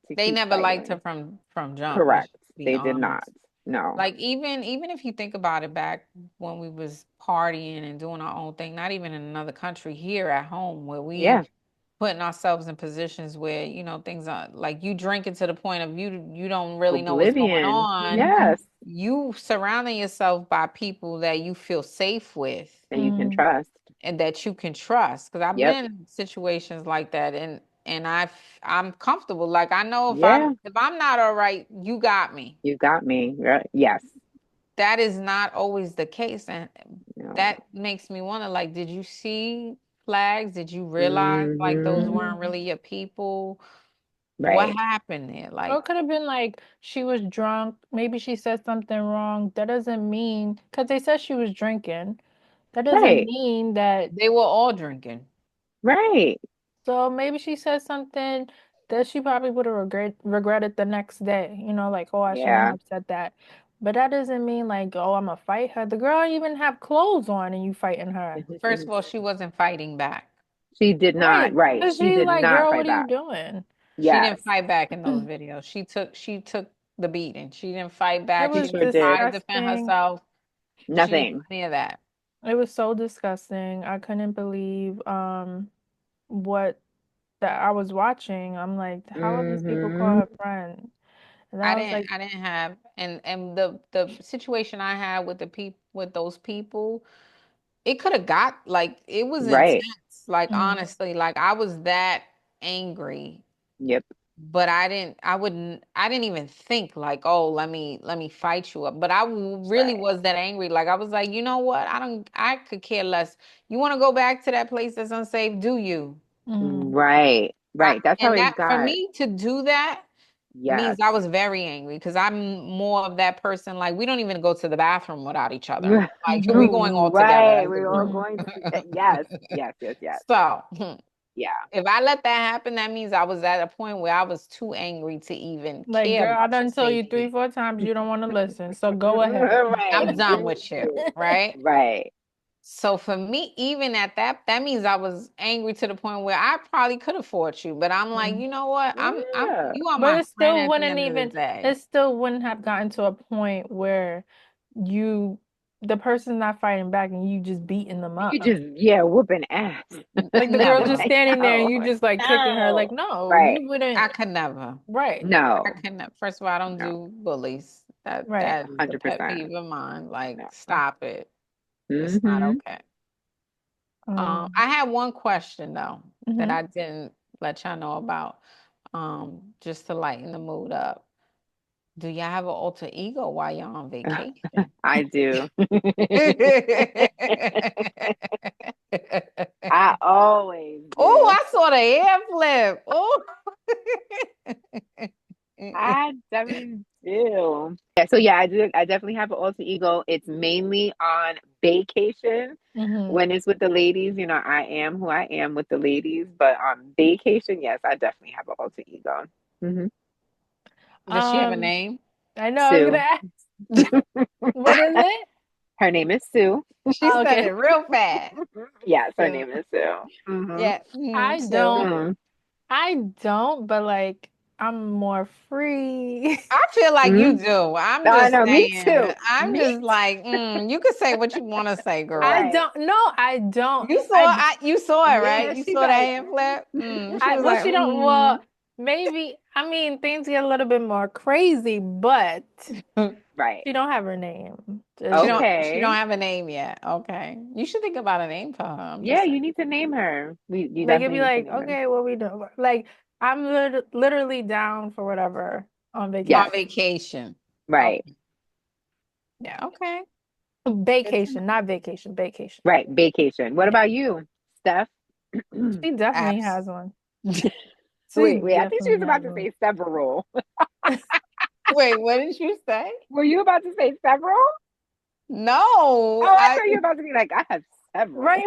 S3: to
S2: They
S3: keep
S2: never liked her
S3: fighting.
S2: from jump, let's
S3: Correct.
S2: just be
S3: They did not.
S2: honest.
S3: No.
S2: Like even if you think about it back when we was partying and doing our own thing, not even in another country, here at home where we
S3: Yeah.
S2: putting ourselves in positions where things are like you drinking to the point of you don't really know what's going
S3: Oblivion.
S2: on.
S1: mhm,
S3: Yes.
S2: You surrounding yourself by people that you feel safe with
S3: That you can
S1: mm,
S3: trust.
S2: and that you can trust, because I've
S3: Yep.
S2: been in situations like that, and I'm comfortable, like I know
S3: Yeah.
S2: if I'm not all right, you got me.
S3: You got me. Right. Yes.
S2: That is not always the case, and
S3: No.
S2: that makes me wonder, like, did you see flags? Did you realize like those
S3: Mm-hmm.
S2: weren't
S1: mhm.
S2: really your people? What
S3: Right.
S2: happened there?
S1: Or
S2: Like,
S1: it could have been like she was drunk. Maybe she said something wrong. That doesn't mean, because they said she was drinking. That doesn't
S3: Right.
S1: mean that.
S2: they were all drinking.
S3: Right.
S1: So maybe she said something. that she probably would have regretted the next day. Like, oh, I shouldn't
S3: Yeah.
S1: have said that. But that doesn't mean like, oh, I'm gonna fight her. The girl even have clothes on and you fighting her.
S2: First of all, she wasn't fighting back.
S3: She did not,
S1: Right.
S3: right.
S1: Cause
S3: She
S1: she
S3: did
S1: like,
S3: not
S1: girl,
S3: fight
S1: what are you
S3: back.
S1: doing?
S2: She
S3: Yes,
S2: didn't fight back in those videos. She took the beating. She didn't fight
S1: It
S2: back.
S3: she
S2: She
S1: was
S3: sure
S2: didn't
S3: did.
S2: try to defend
S1: disgusting.
S2: herself. She didn't do
S3: Nothing.
S2: any of that.
S1: It was so disgusting. I couldn't believe what that I was watching. I'm like, how are these people call
S3: Mm-hmm.
S1: her friend? And I was like,
S2: I didn't have and the situation I had with the people with those people, it could have got like it was
S3: Right.
S2: intense. Like
S1: mm,
S2: honestly, like I was that angry,
S3: Yep.
S2: but I didn't even think like, oh, let me fight you up. But really
S3: Right.
S2: was that angry. Like I was like, you know what? I could care less. You want to go back to that place that's unsafe? Do you?
S1: mm,
S3: Right. Right. That's how
S2: And
S3: it
S2: that for
S3: got.
S2: me to do that
S3: Yes.
S2: means I was very angry because I'm more of that person. Like we don't even go to the bathroom without each other. Like we
S1: mm-hmm,
S2: going all together
S3: Right.
S2: as a
S3: We're all
S2: group.
S1: mm-hmm.
S3: going to, yes. Yes. Yes. Yes.
S2: So
S3: Yeah.
S2: if I let that happen, that means I was at a point where I was too angry to even
S1: Like,
S2: care
S1: girl, I
S2: about your
S1: done told you three,
S2: safety.
S1: four times you don't want to listen. So go ahead.
S3: Right.
S2: I'm done with you, right?
S3: Right.
S2: So for me, even at that means I was angry to the point where I probably could have fought you, but I'm like,
S1: Mm.
S2: you know what? I'm
S3: Yeah.
S2: you are
S1: But
S2: my friend at the end of the day.
S1: it still wouldn't have gotten to a point where you, the person's not fighting back and you just beating them
S3: You
S1: up.
S3: just, yeah, whooping ass.
S1: Like the girl just
S2: Never.
S3: Like,
S1: standing there and
S3: no,
S1: you just like kicking her. Like,
S3: no.
S1: no,
S3: Right.
S1: you
S2: I
S1: wouldn't.
S2: could never.
S1: Right,
S2: I
S3: No,
S2: can first of all, I don't
S3: no,
S2: do bullies.
S1: right.
S2: That is the pet
S3: 100%.
S2: peeve of mine. Like,
S3: No.
S2: stop it. It's not
S3: Mm-hmm.
S2: okay.
S1: Um,
S2: I had one question though that
S1: mhm.
S2: I didn't let y'all know about. Just to lighten the mood up. Do y'all have an alter ego while y'all on vacation?
S3: I do. I always
S2: Oh,
S3: do.
S2: I saw the hair flip. Oh.
S3: I definitely do. Yeah, so yeah, I do. I definitely have an alter ego. It's mainly on vacation.
S1: Mhm.
S3: When it's with the ladies, I am who I am with the ladies. But on vacation, yes, I definitely have an alter ego. Hmm.
S2: Does she have a
S1: Um,
S2: name?
S1: I know I was gonna
S3: Sue.
S1: ask, what is it?
S3: Her name is Sue.
S2: She
S1: Oh,
S2: said
S1: okay.
S2: it real fast.
S3: Yes, her
S1: So
S3: name is Sue. Hmm.
S2: Yeah,
S1: I
S2: Sue.
S1: don't,
S3: Mm.
S1: I don't, but like I'm more free.
S2: I feel like you
S3: Mm.
S2: do. I'm
S3: I
S2: just
S3: know, me
S2: saying.
S3: too.
S2: I'm
S3: Me
S2: just like, you can say what you want to say,
S1: I
S2: girl.
S3: right.
S1: don't. No, I don't.
S2: You saw it, right?
S3: Yeah,
S2: You
S3: she's
S2: saw that
S3: like,
S2: hand flip. She
S1: I
S2: was
S1: well,
S2: like,
S1: she don't. Well, maybe. I mean, things get a little bit more crazy, but
S3: right.
S1: she don't have her name. Just like
S2: She don't
S3: Okay.
S2: have a name yet. Okay, you should think about a name for her. I'm
S3: Yeah,
S2: just saying.
S3: you need to name her. You
S1: Like it'd
S3: definitely
S1: be
S3: need to
S1: like,
S3: name her.
S1: okay, what we do? Like I'm literally down for whatever on
S2: On
S3: Yes,
S1: vacation.
S2: vacation.
S3: right.
S2: Okay.
S1: Yeah,
S2: Okay. Good to
S1: vacation,
S2: know.
S1: not vacation. Vacation.
S3: Right. Vacation. What about you, Steph?
S1: She definitely
S2: Apps.
S1: has one. She
S3: Wait. I think she was
S1: definitely
S3: about
S1: has
S3: to
S1: one.
S3: say several.
S2: Wait, what did you say?
S3: Were you about to say several?
S2: No,
S3: Oh, I
S2: I
S3: thought you were about to be like, I have several.
S1: Right?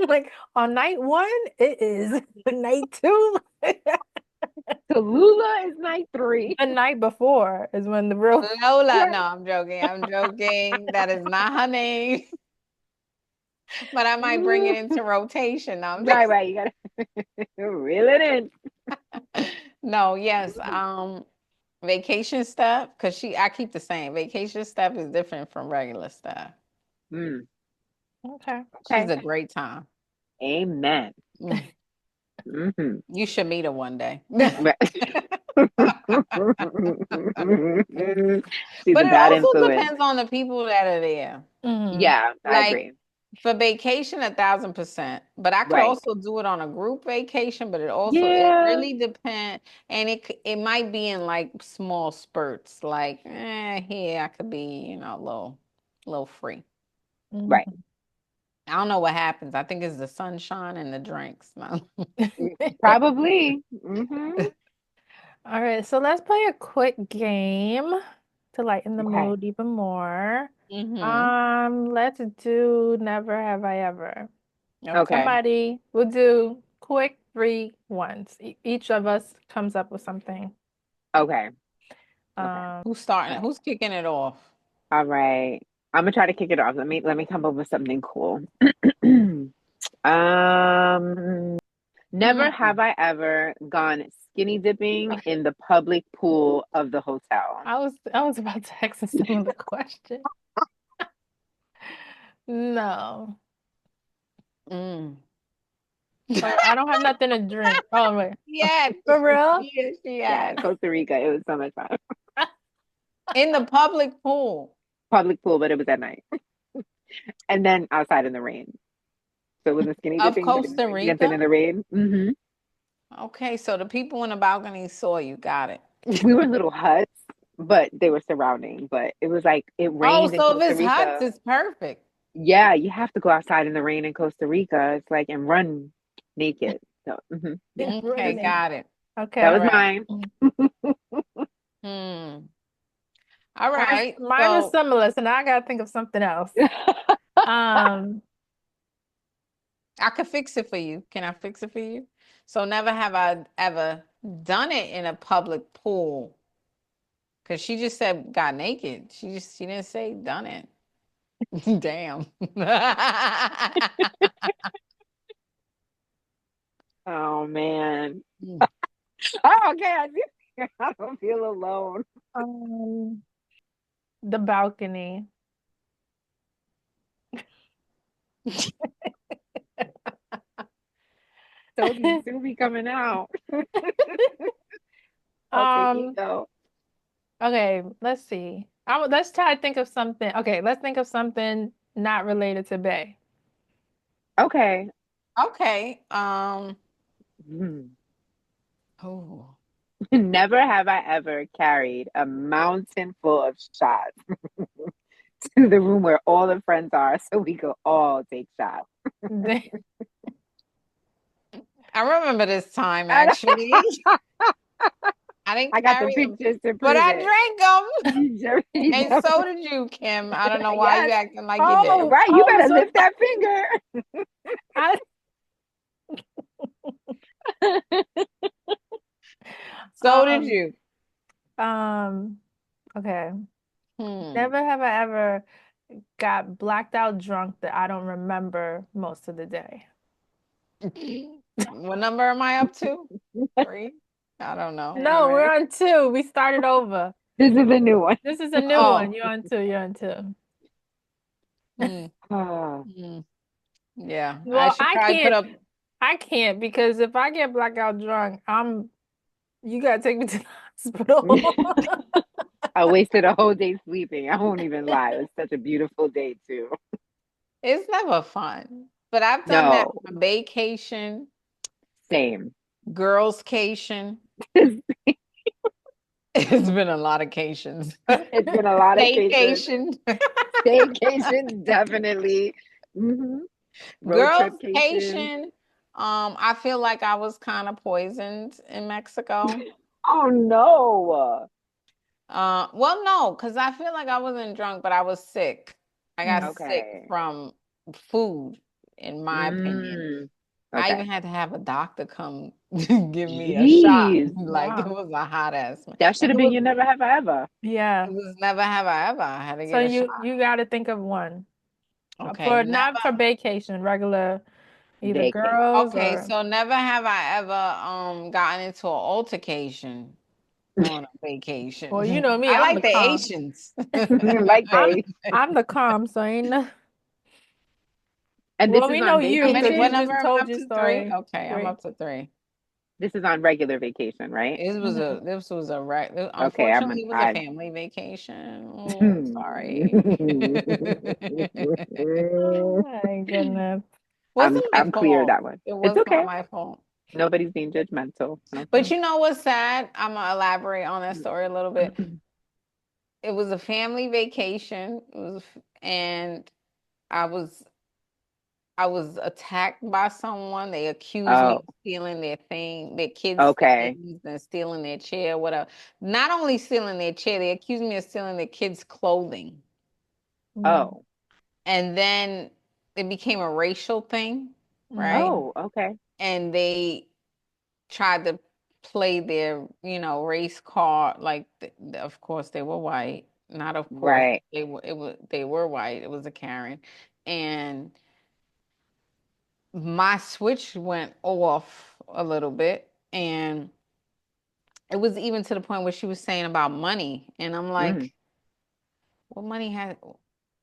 S1: Like on night one, it is. Night two,
S3: Tallulah is night three.
S1: the night before is when the real.
S2: Lola. No,
S3: Right.
S2: I'm joking. I'm joking. That is not her name. But I might bring it into rotation. No, I'm just
S3: Right. You gotta reel it in.
S2: no, yes. Vacation stuff, because I keep the same. Vacation stuff is different from regular stuff.
S3: Mm,
S1: Okay.
S2: She's
S3: okay.
S2: a great time.
S3: Amen.
S2: Mm.
S3: Hmm.
S2: You should meet her one day.
S3: Right. She's
S2: But
S3: a
S2: it
S3: bad
S2: also
S3: influence.
S2: depends on the people that are there.
S1: Hmm.
S3: Yeah, I
S2: Like
S3: agree.
S2: for vacation, 1,000%. But I could
S3: Right.
S2: also do it on a group vacation. But it
S3: Yeah.
S2: really depends, and it might be in like small spurts. Like here I could be a little free.
S3: Right.
S1: Hmm.
S2: I don't know what happens. I think it's the sunshine and the drinks. No.
S3: Probably. Hmm.
S1: All right, so let's play a quick game to lighten the
S3: Okay.
S1: mood even more.
S2: Mm-hmm.
S1: Let's do Never Have I Ever.
S3: Okay.
S2: Okay.
S1: Somebody will do quick three ones. Each of us comes up with something.
S3: Okay. Okay.
S2: Who's
S3: All
S2: starting?
S3: right.
S2: Who's kicking it off?
S3: All right. I'm gonna try to kick it off. Let me come up with something cool. Um, never
S2: Hmm.
S3: have I ever gone skinny dipping in the public pool of the hotel.
S1: I was about to ask a similar question. No.
S2: Mm.
S1: Oh, I don't have nothing to drink. Oh wait.
S2: Yes,
S1: For real?
S2: yes,
S3: Yeah,
S2: yes.
S3: Costa Rica. It was so much fun.
S2: In the public pool
S3: Public pool, but it was at night. And then outside in the rain. So it wasn't skinny
S2: of
S3: dipping, but it was
S2: Costa
S3: like dancing
S2: Rica.
S3: in the rain.
S2: Okay, so the people in the balcony saw you. Got it.
S3: We were in little huts, but they were surrounding. But it was like it
S2: Oh,
S3: rained in
S2: so if
S3: Costa
S2: it's huts,
S3: Rica.
S2: it's perfect.
S3: Yeah, you have to go outside in the rain in Costa Rica. It's like and run naked. So yeah,
S2: Okay,
S1: Running.
S2: got it.
S3: that
S1: Okay.
S2: All
S3: was
S2: right.
S3: mine.
S2: Hmm. All
S1: Mine,
S2: right.
S1: mine was
S2: So
S1: similar, so now I gotta think of something else. Um,
S2: I could fix it for you. Can I fix it for you? So never have I ever done it in a public pool. Cause she just said got naked. She didn't say done it. Damn.
S3: Oh man. Oh, okay. I don't feel alone.
S1: um, the balcony.
S3: Toby soon be coming out. Alter
S1: Um,
S3: ego.
S1: okay, let's see. Let's try to think of something. Okay, let's think of something not related to Bay.
S3: Okay.
S2: Okay.
S3: Hmm.
S2: Oh.
S3: Never have I ever carried a mountain full of shots to the room where all the friends are so we could all take shots.
S2: I remember this time
S3: And
S2: actually. I
S3: I
S2: didn't
S3: got the
S2: carry them,
S3: pictures to
S2: but
S3: prove
S2: I
S3: it.
S2: drank them.
S3: You
S2: And so did you, Kim. I don't know why you
S3: yes.
S2: acting like you did.
S1: Oh,
S3: Right. You
S1: oh,
S3: better
S1: so
S3: lift that finger.
S1: I
S2: So did
S1: um
S2: you.
S1: um okay.
S2: Hmm.
S1: Never have I ever got blacked out drunk that I don't remember most of the day.
S2: What number am I up to? Three? I don't know. How
S1: No, we're
S2: many?
S1: on two. We started over.
S3: This is a new one.
S1: This is a new one.
S2: Oh.
S1: You're on two. You're on two.
S2: Hmm.
S3: Oh,
S2: Hmm. Yeah. I
S1: Well,
S2: should probably put up.
S1: I can't because if I get blackout drunk, you gotta take me to the hospital.
S3: I wasted a whole day sleeping. I won't even lie. It was such a beautiful day too.
S2: It's never fun. But I've done that
S3: No,
S2: on vacation,
S3: same.
S2: girlscation. It's been a lot of cations.
S3: It's been a lot of cases.
S2: Staycation.
S3: Staycation, definitely. hmm Road tripcation.
S2: Girlscation. I feel like I was kind of poisoned in Mexico.
S3: Oh no.
S2: Well, no, because I feel like I wasn't drunk, but I was sick. I got
S1: Mm.
S2: sick
S3: Okay.
S2: from food, in my opinion.
S3: Mm,
S2: I
S3: okay.
S2: even had to have a doctor come give me a shot.
S3: Jeez.
S2: Like it
S1: Wow.
S2: was a hot ass.
S3: That should have
S1: You
S3: been
S1: would,
S3: you never have I ever.
S1: yeah.
S2: It was never have I ever. I had to
S1: So
S2: get a shot.
S1: you got to think of one
S2: Okay,
S1: for not for
S2: never.
S1: vacation, regular either
S3: Vacation.
S1: girls
S2: Okay,
S1: or
S2: so never have I ever gotten into an altercation on a
S1: well, you
S2: vacation.
S1: know me,
S2: I
S1: I'm the
S2: like the
S1: calm.
S2: Asians.
S3: Like
S1: I'm
S3: they.
S1: I'm the calm, so ain't no,
S3: And
S1: well,
S3: this
S1: we
S3: is
S1: know
S3: on
S2: How
S1: you
S2: many?
S1: because
S3: vacation?
S2: What
S1: you
S2: number
S1: just
S2: am I
S1: told
S2: up
S1: your
S2: to? Three?
S1: story.
S2: Okay, I'm
S1: Three.
S2: up to three.
S3: This is on regular vacation, right?
S1: Mhm.
S2: This was a right.
S3: Okay,
S2: Unfortunately, it was a family vacation. Oh, sorry.
S1: Oh my goodness.
S3: I'm
S2: Wasn't my
S3: I'm clear of
S2: fault.
S3: that one.
S2: It
S3: It's
S2: was not
S3: okay.
S2: my fault.
S3: Nobody's being judgmental.
S2: But
S3: Okay.
S2: you know what's sad? I'm gonna elaborate on that story a little bit. It was a family vacation. And I was I was attacked by someone. They accused me
S3: Oh,
S2: of stealing their kids'
S3: okay.
S2: things and stealing their chair, whatever. Not only stealing their chair, they accused me of stealing their kids' clothing.
S1: Mm,
S3: Oh.
S2: And then it became a racial thing, right?
S1: mm,
S3: Oh, okay.
S2: And they tried to play their, race card. Like, of course, they were white. Not of course,
S3: Right.
S2: they were white. It was a Karen, and my switch went off a little bit, and it was even to the point where she was saying about money, and I'm
S3: Mm,
S2: like, what money has?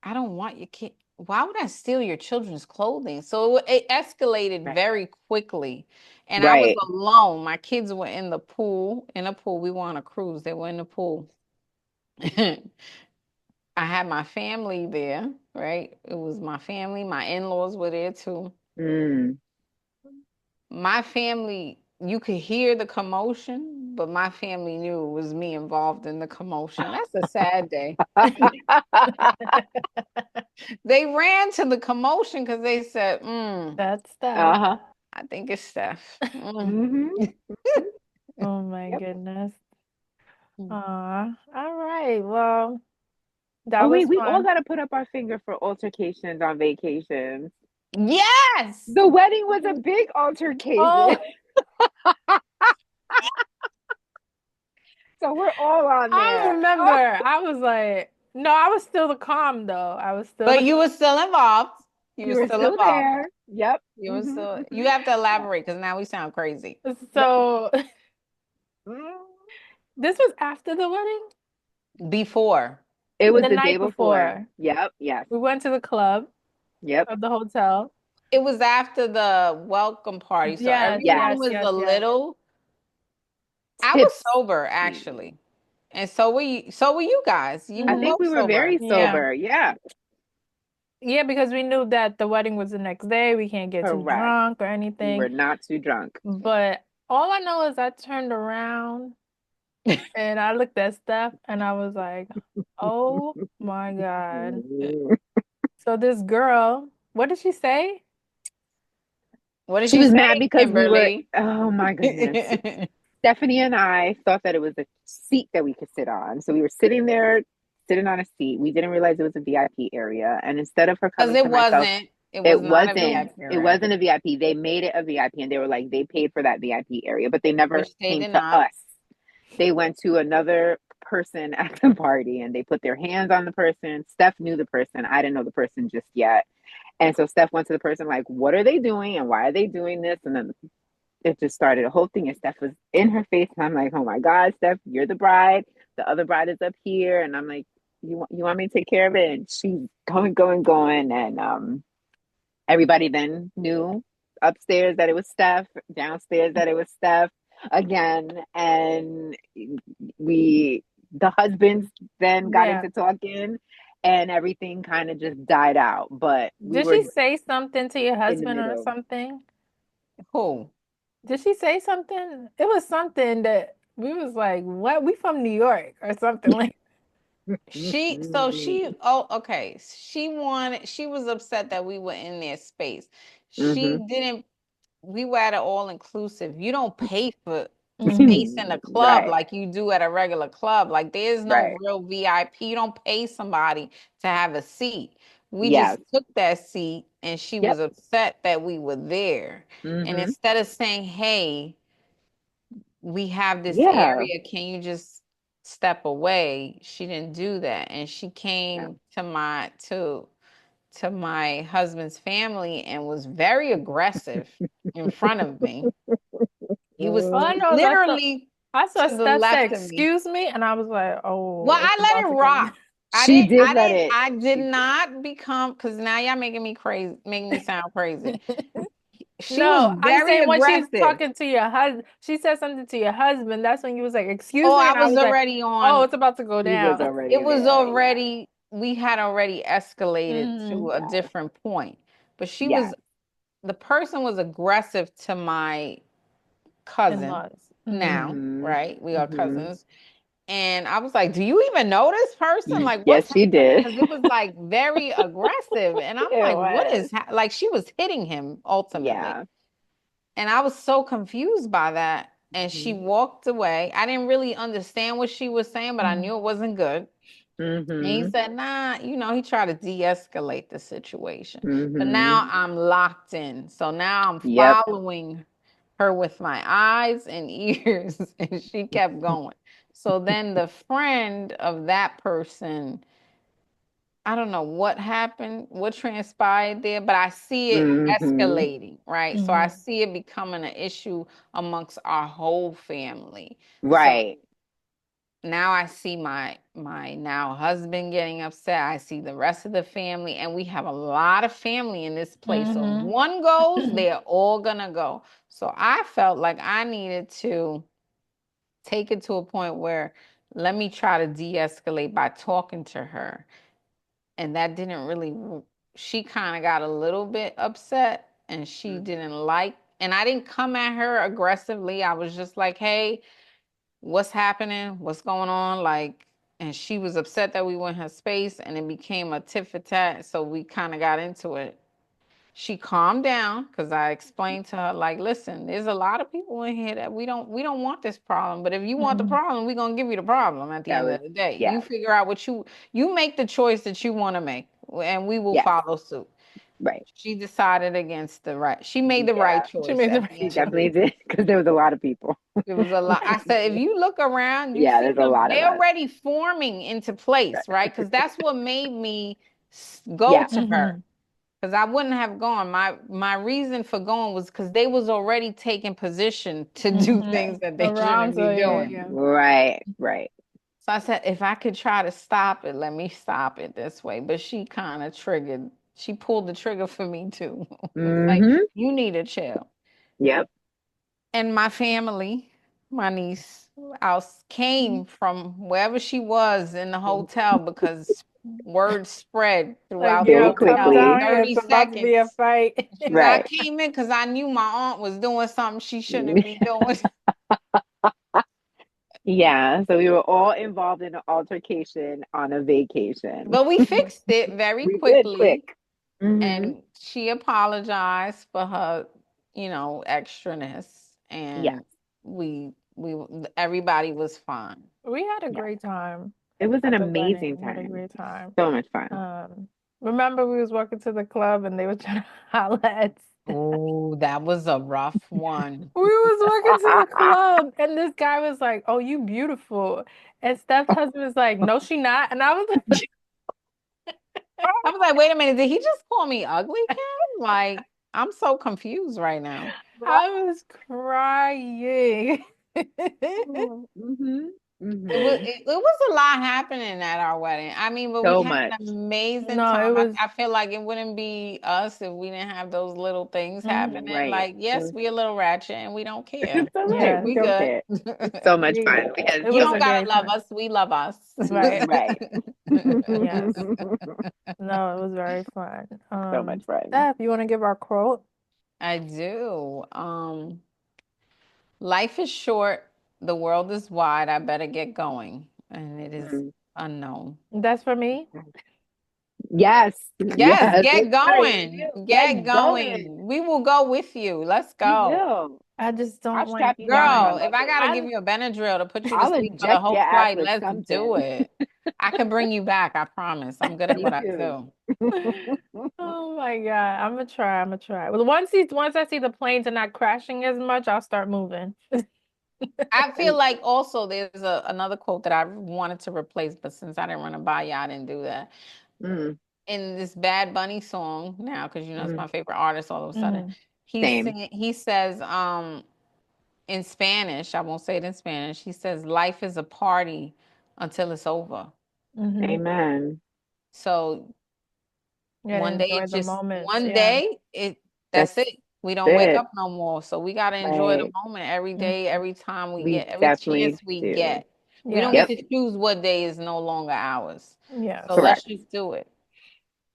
S2: I don't want your kid. Why would I steal your children's clothing? So it escalated
S3: right.
S2: very quickly. And I was
S3: Right.
S2: alone. My kids were in the pool. In a pool. We were on a cruise. They were in the pool. I had my family there, right? It was my family. My in-laws were there too.
S3: Mm.
S2: My family, you could hear the commotion, but my family knew it was me involved in the commotion. That's a sad day. They ran to the commotion because they said,
S1: That's stuff.
S3: Uh-huh.
S2: I think it's Steph.
S3: Mm-hmm.
S1: Oh my
S3: Yep.
S1: goodness.
S2: Mm.
S1: Aw. All right. Well, that
S3: Oh wait,
S1: was
S3: we all
S1: fun.
S3: got to put up our finger for altercations on vacations.
S2: Yes.
S3: The wedding was a big altercation,
S1: Oh,
S3: so we're all on
S1: I
S3: there.
S1: remember.
S3: Oh,
S1: I was like, no, I was still the calm though. I was still
S2: But
S1: the
S2: you were still involved. You
S3: you
S2: were
S3: were
S2: still
S3: still
S2: involved.
S3: there. Yep.
S2: You were
S3: Mm-hmm.
S2: still,
S3: Mm-hmm.
S2: you have to
S3: Yeah.
S2: elaborate because now we sound crazy.
S3: Yep.
S1: so
S3: Mm.
S1: this was after the wedding?
S2: Before.
S3: It was
S1: The
S3: the day
S1: night
S3: before.
S1: before.
S3: Yep. Yes.
S1: We went to the club
S3: Yep.
S1: of the hotel.
S2: It was after the welcome party. So
S1: Yes,
S2: everyone
S3: Yes.
S1: yes,
S2: was
S1: yes,
S2: a
S1: yes.
S2: little, I was sober
S3: Tipsy.
S2: actually. And so were you guys. You
S3: I
S2: were
S1: Hmm.
S3: think we
S2: both
S3: were
S2: sober.
S3: very
S1: Yeah.
S3: sober. Yeah.
S1: Yeah, because we knew that the wedding was the next day. We can't get too
S3: Correct.
S1: drunk or
S3: We were
S1: anything.
S3: not too drunk.
S1: But all I know is I turned around and I looked at Steph and I was like, oh my God. So this girl, what did she say?
S2: What did
S3: She
S2: she
S3: was
S2: say,
S3: mad because we were,
S2: Kimberly?
S3: oh my goodness. Stephanie and I thought that it was a seat that we could sit on. So we were sitting there, sitting on a seat. We didn't realize it was a VIP area. And instead of her
S2: Because
S3: coming to myself,
S2: it was
S3: it
S2: not a
S3: wasn't.
S2: VIP
S3: It
S2: area,
S3: wasn't a VIP. They made it a VIP and they were like, they paid for that VIP area, but they never
S2: which they
S3: came
S2: did
S3: to
S2: not.
S3: us. They went to another person at the party and they put their hands on the person. Steph knew the person. I didn't know the person just yet. And so Steph went to the person like, what are they doing and why are they doing this? And then it just started a whole thing. And Steph was in her face. And I'm like, oh my God, Steph, you're the bride. The other bride is up here. And I'm like, you want me to take care of it? And she's going, going, going. And everybody then knew upstairs that it was Steph, downstairs that it was Steph again. And the husbands then got
S1: Yeah.
S3: into talking and everything kind of just died out. But we
S1: Did
S3: were
S1: she say something to your
S3: in the
S1: husband or
S3: middle.
S1: something?
S2: Who?
S1: Did she say something? It was something that we was like, what? We from New York or something like.
S2: Oh, okay. She was upset that we were in their space.
S3: Mm-hmm.
S2: She didn't, we were at an all inclusive. You don't pay for
S1: Hmm.
S2: space in a club
S3: Right,
S2: like you do at a regular club. Like there's no
S3: right.
S2: real VIP. You don't pay somebody to have a seat. We just
S3: Yes.
S2: took that seat and she
S3: Yep.
S2: was upset that we were there. And
S3: Mm-hmm.
S2: instead of saying, hey, we have this
S3: Yeah.
S2: area, can you just step away? She didn't do that. And she
S3: Yeah.
S2: came to my husband's family and was very aggressive in front of me. He was
S1: All I know is
S2: literally
S1: I saw
S2: to the
S1: Steph say,
S2: left of me.
S1: excuse me, and I was like,
S2: Well,
S1: oh, it's
S2: I let
S1: about
S2: it
S1: to go
S2: rock.
S1: down.
S3: She did let it.
S2: I did
S3: She did.
S2: not become, because now y'all making me crazy, making me sound crazy. She was
S1: No, I'm
S2: very
S1: saying when she's
S2: aggressive.
S1: talking to your husband, she said something to your husband. That's when you was like, excuse
S2: Oh,
S1: me,
S2: I
S1: and I
S2: was
S1: was like,
S2: already
S1: oh,
S2: on,
S1: it's about to go
S3: He was
S1: down.
S2: it
S3: already
S2: was
S3: there. Yeah.
S2: already, we had already escalated
S1: Hmm.
S2: to a
S3: Yes.
S2: different point. But
S3: Yes.
S2: the person was aggressive to my cousin
S1: In-laws. Hmm.
S2: now,
S3: Mm-hmm.
S2: right? We are
S3: Mm-hmm.
S2: cousins. And I was like, do you even know this person? Like, what's
S3: Yes, she
S2: happening?
S3: did.
S2: Because it was like very aggressive. And I'm
S3: It
S2: like, what
S3: was.
S2: is like she was hitting him ultimately.
S3: Yeah.
S2: And I was so confused by that. And she
S3: Mm-hmm.
S2: walked away. I didn't really understand what she was saying, but I
S1: Hmm.
S2: knew it wasn't good. And he
S3: Mm-hmm.
S2: said, nah, he tried to de-escalate the situation. But
S3: Mm-hmm.
S2: now I'm locked in. So now I'm
S3: Yep.
S2: following her with my eyes and ears, and she kept going. So then the friend of that person, I don't know what happened, what transpired there, but I see it
S3: Mm-hmm.
S2: escalating, right? So I
S1: Mm-hmm.
S2: see it becoming an issue amongst our whole family. So
S3: Right.
S2: now I see my now husband getting upset. I see the rest of the family, and we have a lot of family in this place. So if one goes,
S1: Mm-hmm.
S2: they're all gonna go. So I felt like I needed to take it to a point where let me try to de-escalate by talking to her. And that didn't really, she kind of got a little bit upset and she didn't like, and I didn't come at her aggressively. I was just like, hey, what's happening? What's going on? Like, and she was upset that we went her space and it became a tit for tat. So we kind of got into it. She calmed down because I explained to her, like, listen, there's a lot of people in here that we don't want this problem. But if you want the
S1: Mm-hmm.
S2: problem, we're gonna give you the problem at the
S3: That
S2: end
S3: was,
S2: of the day. You
S3: yeah.
S2: figure out what you make the choice that you want to make, and we will
S3: Yes.
S2: follow suit.
S3: Right.
S2: She decided against the right. She made the right
S3: Yeah.
S1: She
S2: choice
S1: made the
S2: at the
S3: She
S1: right
S2: end of the
S3: definitely
S1: choice.
S3: did because there was a lot of people.
S2: it was a lot. I said, if you look around, you
S3: Yeah,
S2: see
S3: there's a
S2: them,
S3: lot of
S2: they're
S3: us.
S2: already forming into place, right? Because that's what made me go
S3: Yeah.
S2: to her.
S1: Mm-hmm.
S2: Because I wouldn't have gone. My reason for going was because they was already taking position to do
S1: Mm-hmm.
S2: things that they
S1: Around,
S2: shouldn't be
S1: so yeah,
S2: doing.
S1: yeah.
S3: Right. Right.
S2: So I said, if I could try to stop it, let me stop it this way. But she kind of triggered. She pulled the trigger for me too. It's like,
S3: Mm-hmm.
S2: you need to chill.
S3: Yep.
S2: And my family, my niece, came from wherever she was in the hotel because word spread
S1: Like,
S2: throughout the
S3: Very
S1: yo, come
S2: hotel in
S3: quickly.
S1: down here.
S2: 30
S1: It's about to be a
S2: seconds.
S1: fight.
S2: Because I
S3: Right.
S2: came in because I knew my aunt was doing something she shouldn't be doing.
S3: Yeah. So we were all involved in an altercation on a vacation.
S2: But we fixed it very
S3: We did quick.
S2: quickly.
S3: Mm-hmm.
S2: And she apologized for her, extraness.
S3: Yes.
S2: And we everybody was fine.
S1: We had a
S3: Yes.
S1: great time
S3: It was an
S1: at the wedding.
S3: amazing
S1: We had a
S3: time.
S1: great time.
S3: So much fun.
S1: Um, Remember we was walking to the club and they were trying to holler at Steph.
S2: Oh, that was a rough one.
S1: We was walking to the club and this guy was like, "Oh, you beautiful," and Steph's husband was like, "No, she not," and I was like,
S2: I was like, wait a minute, did he just call me ugly, Kim? Like, I'm so confused right now.
S1: I was crying.
S3: Mm-hmm.
S2: It was
S3: Mm-hmm.
S2: it was a lot happening at our wedding. I mean, but we
S3: So
S2: had
S3: much.
S2: an amazing
S1: No, it
S2: time. I,
S1: was.
S2: I feel like it wouldn't be us if we didn't have those little things
S1: Mhm.
S2: happening.
S3: Right.
S2: Like, yes, we a little ratchet and we don't care.
S3: It's all right.
S1: Yes,
S3: We
S2: We
S3: don't
S2: good.
S3: care. It's so much fun. We had
S1: it
S2: You
S1: was
S2: don't
S1: a
S2: gotta
S1: great
S2: love
S1: time.
S2: us. We love us.
S1: Right.
S3: right.
S1: Yes. No, it was very fun.
S3: So much fun.
S1: Steph, you want to give our quote?
S2: I do. Life is short, the world is wide, I better get going. And it is
S3: Mm.
S2: unknown.
S1: That's for me.
S3: Yes.
S2: Yes,
S3: Yes.
S2: get
S3: It's for
S2: going.
S3: you.
S2: Get
S3: Get going.
S2: going. We will go with you. Let's
S3: We
S2: go.
S3: will.
S1: I just
S3: I'll
S1: don't like
S3: strap you down in my
S2: Girl, if I
S3: luggage.
S2: gotta give
S1: I
S2: you a Benadryl to put you to
S3: I'll
S2: sleep for the
S3: inject your
S2: whole
S3: ass
S2: flight,
S3: with
S2: let's do
S3: something.
S2: it. I can bring you back, I promise. I'm good at
S3: Me
S2: what I
S3: too.
S2: do.
S1: Oh my God. I'm gonna try. I'm gonna try. Well, once I see the planes are not crashing as much, I'll start moving.
S2: I feel like also there's another quote that I wanted to replace, but since I didn't run it by you, I didn't do that.
S3: Mm,
S2: In this Bad Bunny song now, because it's
S3: mm.
S2: my favorite artist all of a sudden,
S1: Hmm.
S3: Same.
S2: he says, in Spanish, I won't say it in Spanish, he says, life is a party until it's over.
S1: Hmm.
S3: Amen.
S2: So
S1: Yeah, to enjoy the moments.
S2: one
S1: Yeah.
S2: day, that's
S3: That's
S2: it. We don't wake
S3: it.
S2: up no more. So we gotta enjoy the
S3: Right.
S2: moment every
S1: Mm.
S2: day, every time we
S3: We
S2: get, every
S3: definitely
S2: chance we
S3: do.
S2: get. We don't get
S1: Yes.
S3: Yep.
S2: to choose what day is no longer ours. So
S1: Yes.
S2: let's
S3: Correct.
S2: just do it.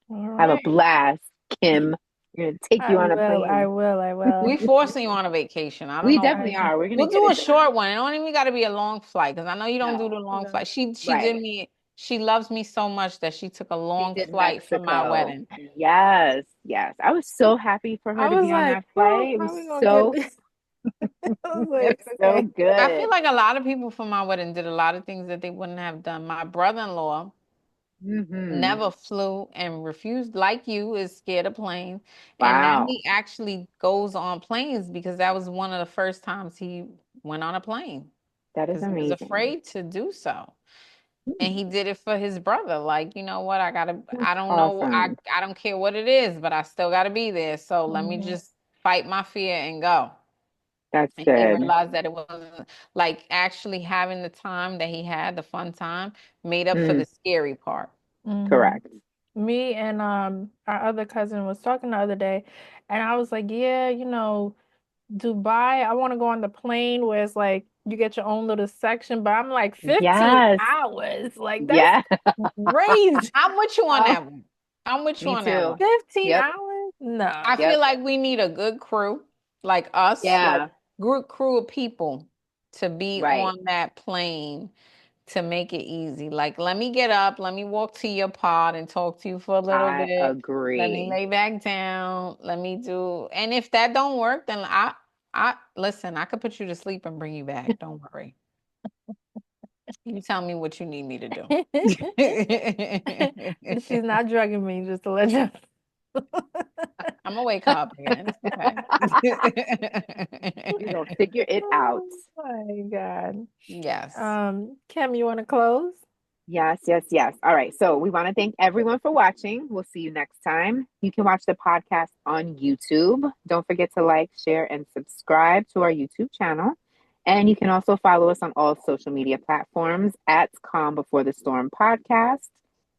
S1: All
S3: Have a
S1: right.
S3: blast, Kim. We're gonna take
S1: I
S3: you on a
S1: will. I
S3: plane.
S1: will. I
S2: We
S1: will.
S2: forcing you on a vacation. I don't
S3: We
S2: know.
S1: I
S3: definitely are. We're gonna
S2: We'll
S3: get
S2: do a
S3: it done.
S2: short one. It don't even got to be a long flight because I know you don't do
S3: No.
S2: the long
S1: no.
S2: flight. She did
S3: Right.
S2: me. She loves me so much that she took a
S3: She
S2: long
S3: did
S2: flight for my
S3: Mexico.
S2: wedding.
S3: Yes. Yes. I was so happy for
S1: I
S3: her to
S1: was
S3: be on
S1: like,
S3: that
S1: oh,
S3: flight. It
S1: how
S3: was
S1: we gonna get
S3: so
S1: I was
S3: it
S1: like,
S3: was so
S1: okay.
S2: I feel
S3: good.
S2: like a lot of people for my wedding did a lot of things that they wouldn't have done. My brother-in-law, never flew and refused, like you, is scared of planes. And now
S3: Wow.
S2: he actually goes on planes because that was one of the first times he went on a plane
S3: That is
S2: because he was
S3: amazing.
S2: afraid to do so. And he did it for his brother. Like, you know what?
S3: That's
S2: I don't know,
S3: awesome.
S2: I don't care what it is, but I still gotta be there. So let me
S1: Mhm.
S2: just fight my fear and go.
S3: That's
S2: And he
S3: good.
S2: realized that it wasn't like actually having the time that he had, the fun time, made up for
S3: Mm,
S2: the scary part.
S1: Mhm.
S3: correct.
S1: Me and our other cousin was talking the other day, and I was like, yeah, Dubai, I want to go on the plane where it's like you get your own little section, but I'm like 15
S3: Yes.
S1: hours. Like that's
S3: Yeah.
S1: crazy.
S2: I'm with you on
S1: Uh,
S2: that one. I'm with you
S3: Me
S2: on that
S3: too.
S2: one.
S1: 15
S3: Yep.
S1: hours?
S2: I
S1: No.
S2: feel
S3: Yep.
S2: like we need a good crew, like us, like
S3: Yeah.
S2: good crew of people to be
S3: Right.
S2: on that plane to make it easy. Like, let me get up, let me walk to your pod and talk to you for a little
S3: I
S2: bit. Let me
S3: agree.
S2: lay back down. Let me do, and if that don't work, then I listen, I could put you to sleep and bring you back. Don't worry. You tell me what you need me to do.
S1: She's not drugging me, just to let you
S2: I'm gonna wake up again. It's okay.
S3: We're gonna figure it out.
S1: Oh my God.
S2: Yes.
S1: Kim, you want to close?
S3: Yes, yes, yes. All right. So we want to thank everyone for watching. We'll see you next time. You can watch the podcast on YouTube. Don't forget to like, share, and subscribe to our YouTube channel. And you can also follow us on all social media platforms at Calm Before the Storm Podcast.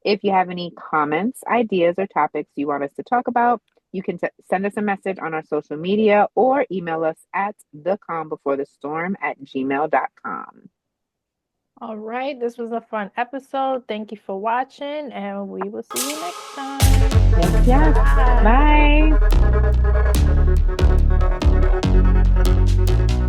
S3: If you have any comments, ideas, or topics you want us to talk about, you can send us a message on our social media or email us at thecalmbeforethestorm@gmail.com.
S1: All right, this was a fun episode. Thank you for watching, and we will see you next time.
S3: Yes, yes.
S1: Bye.
S3: Bye.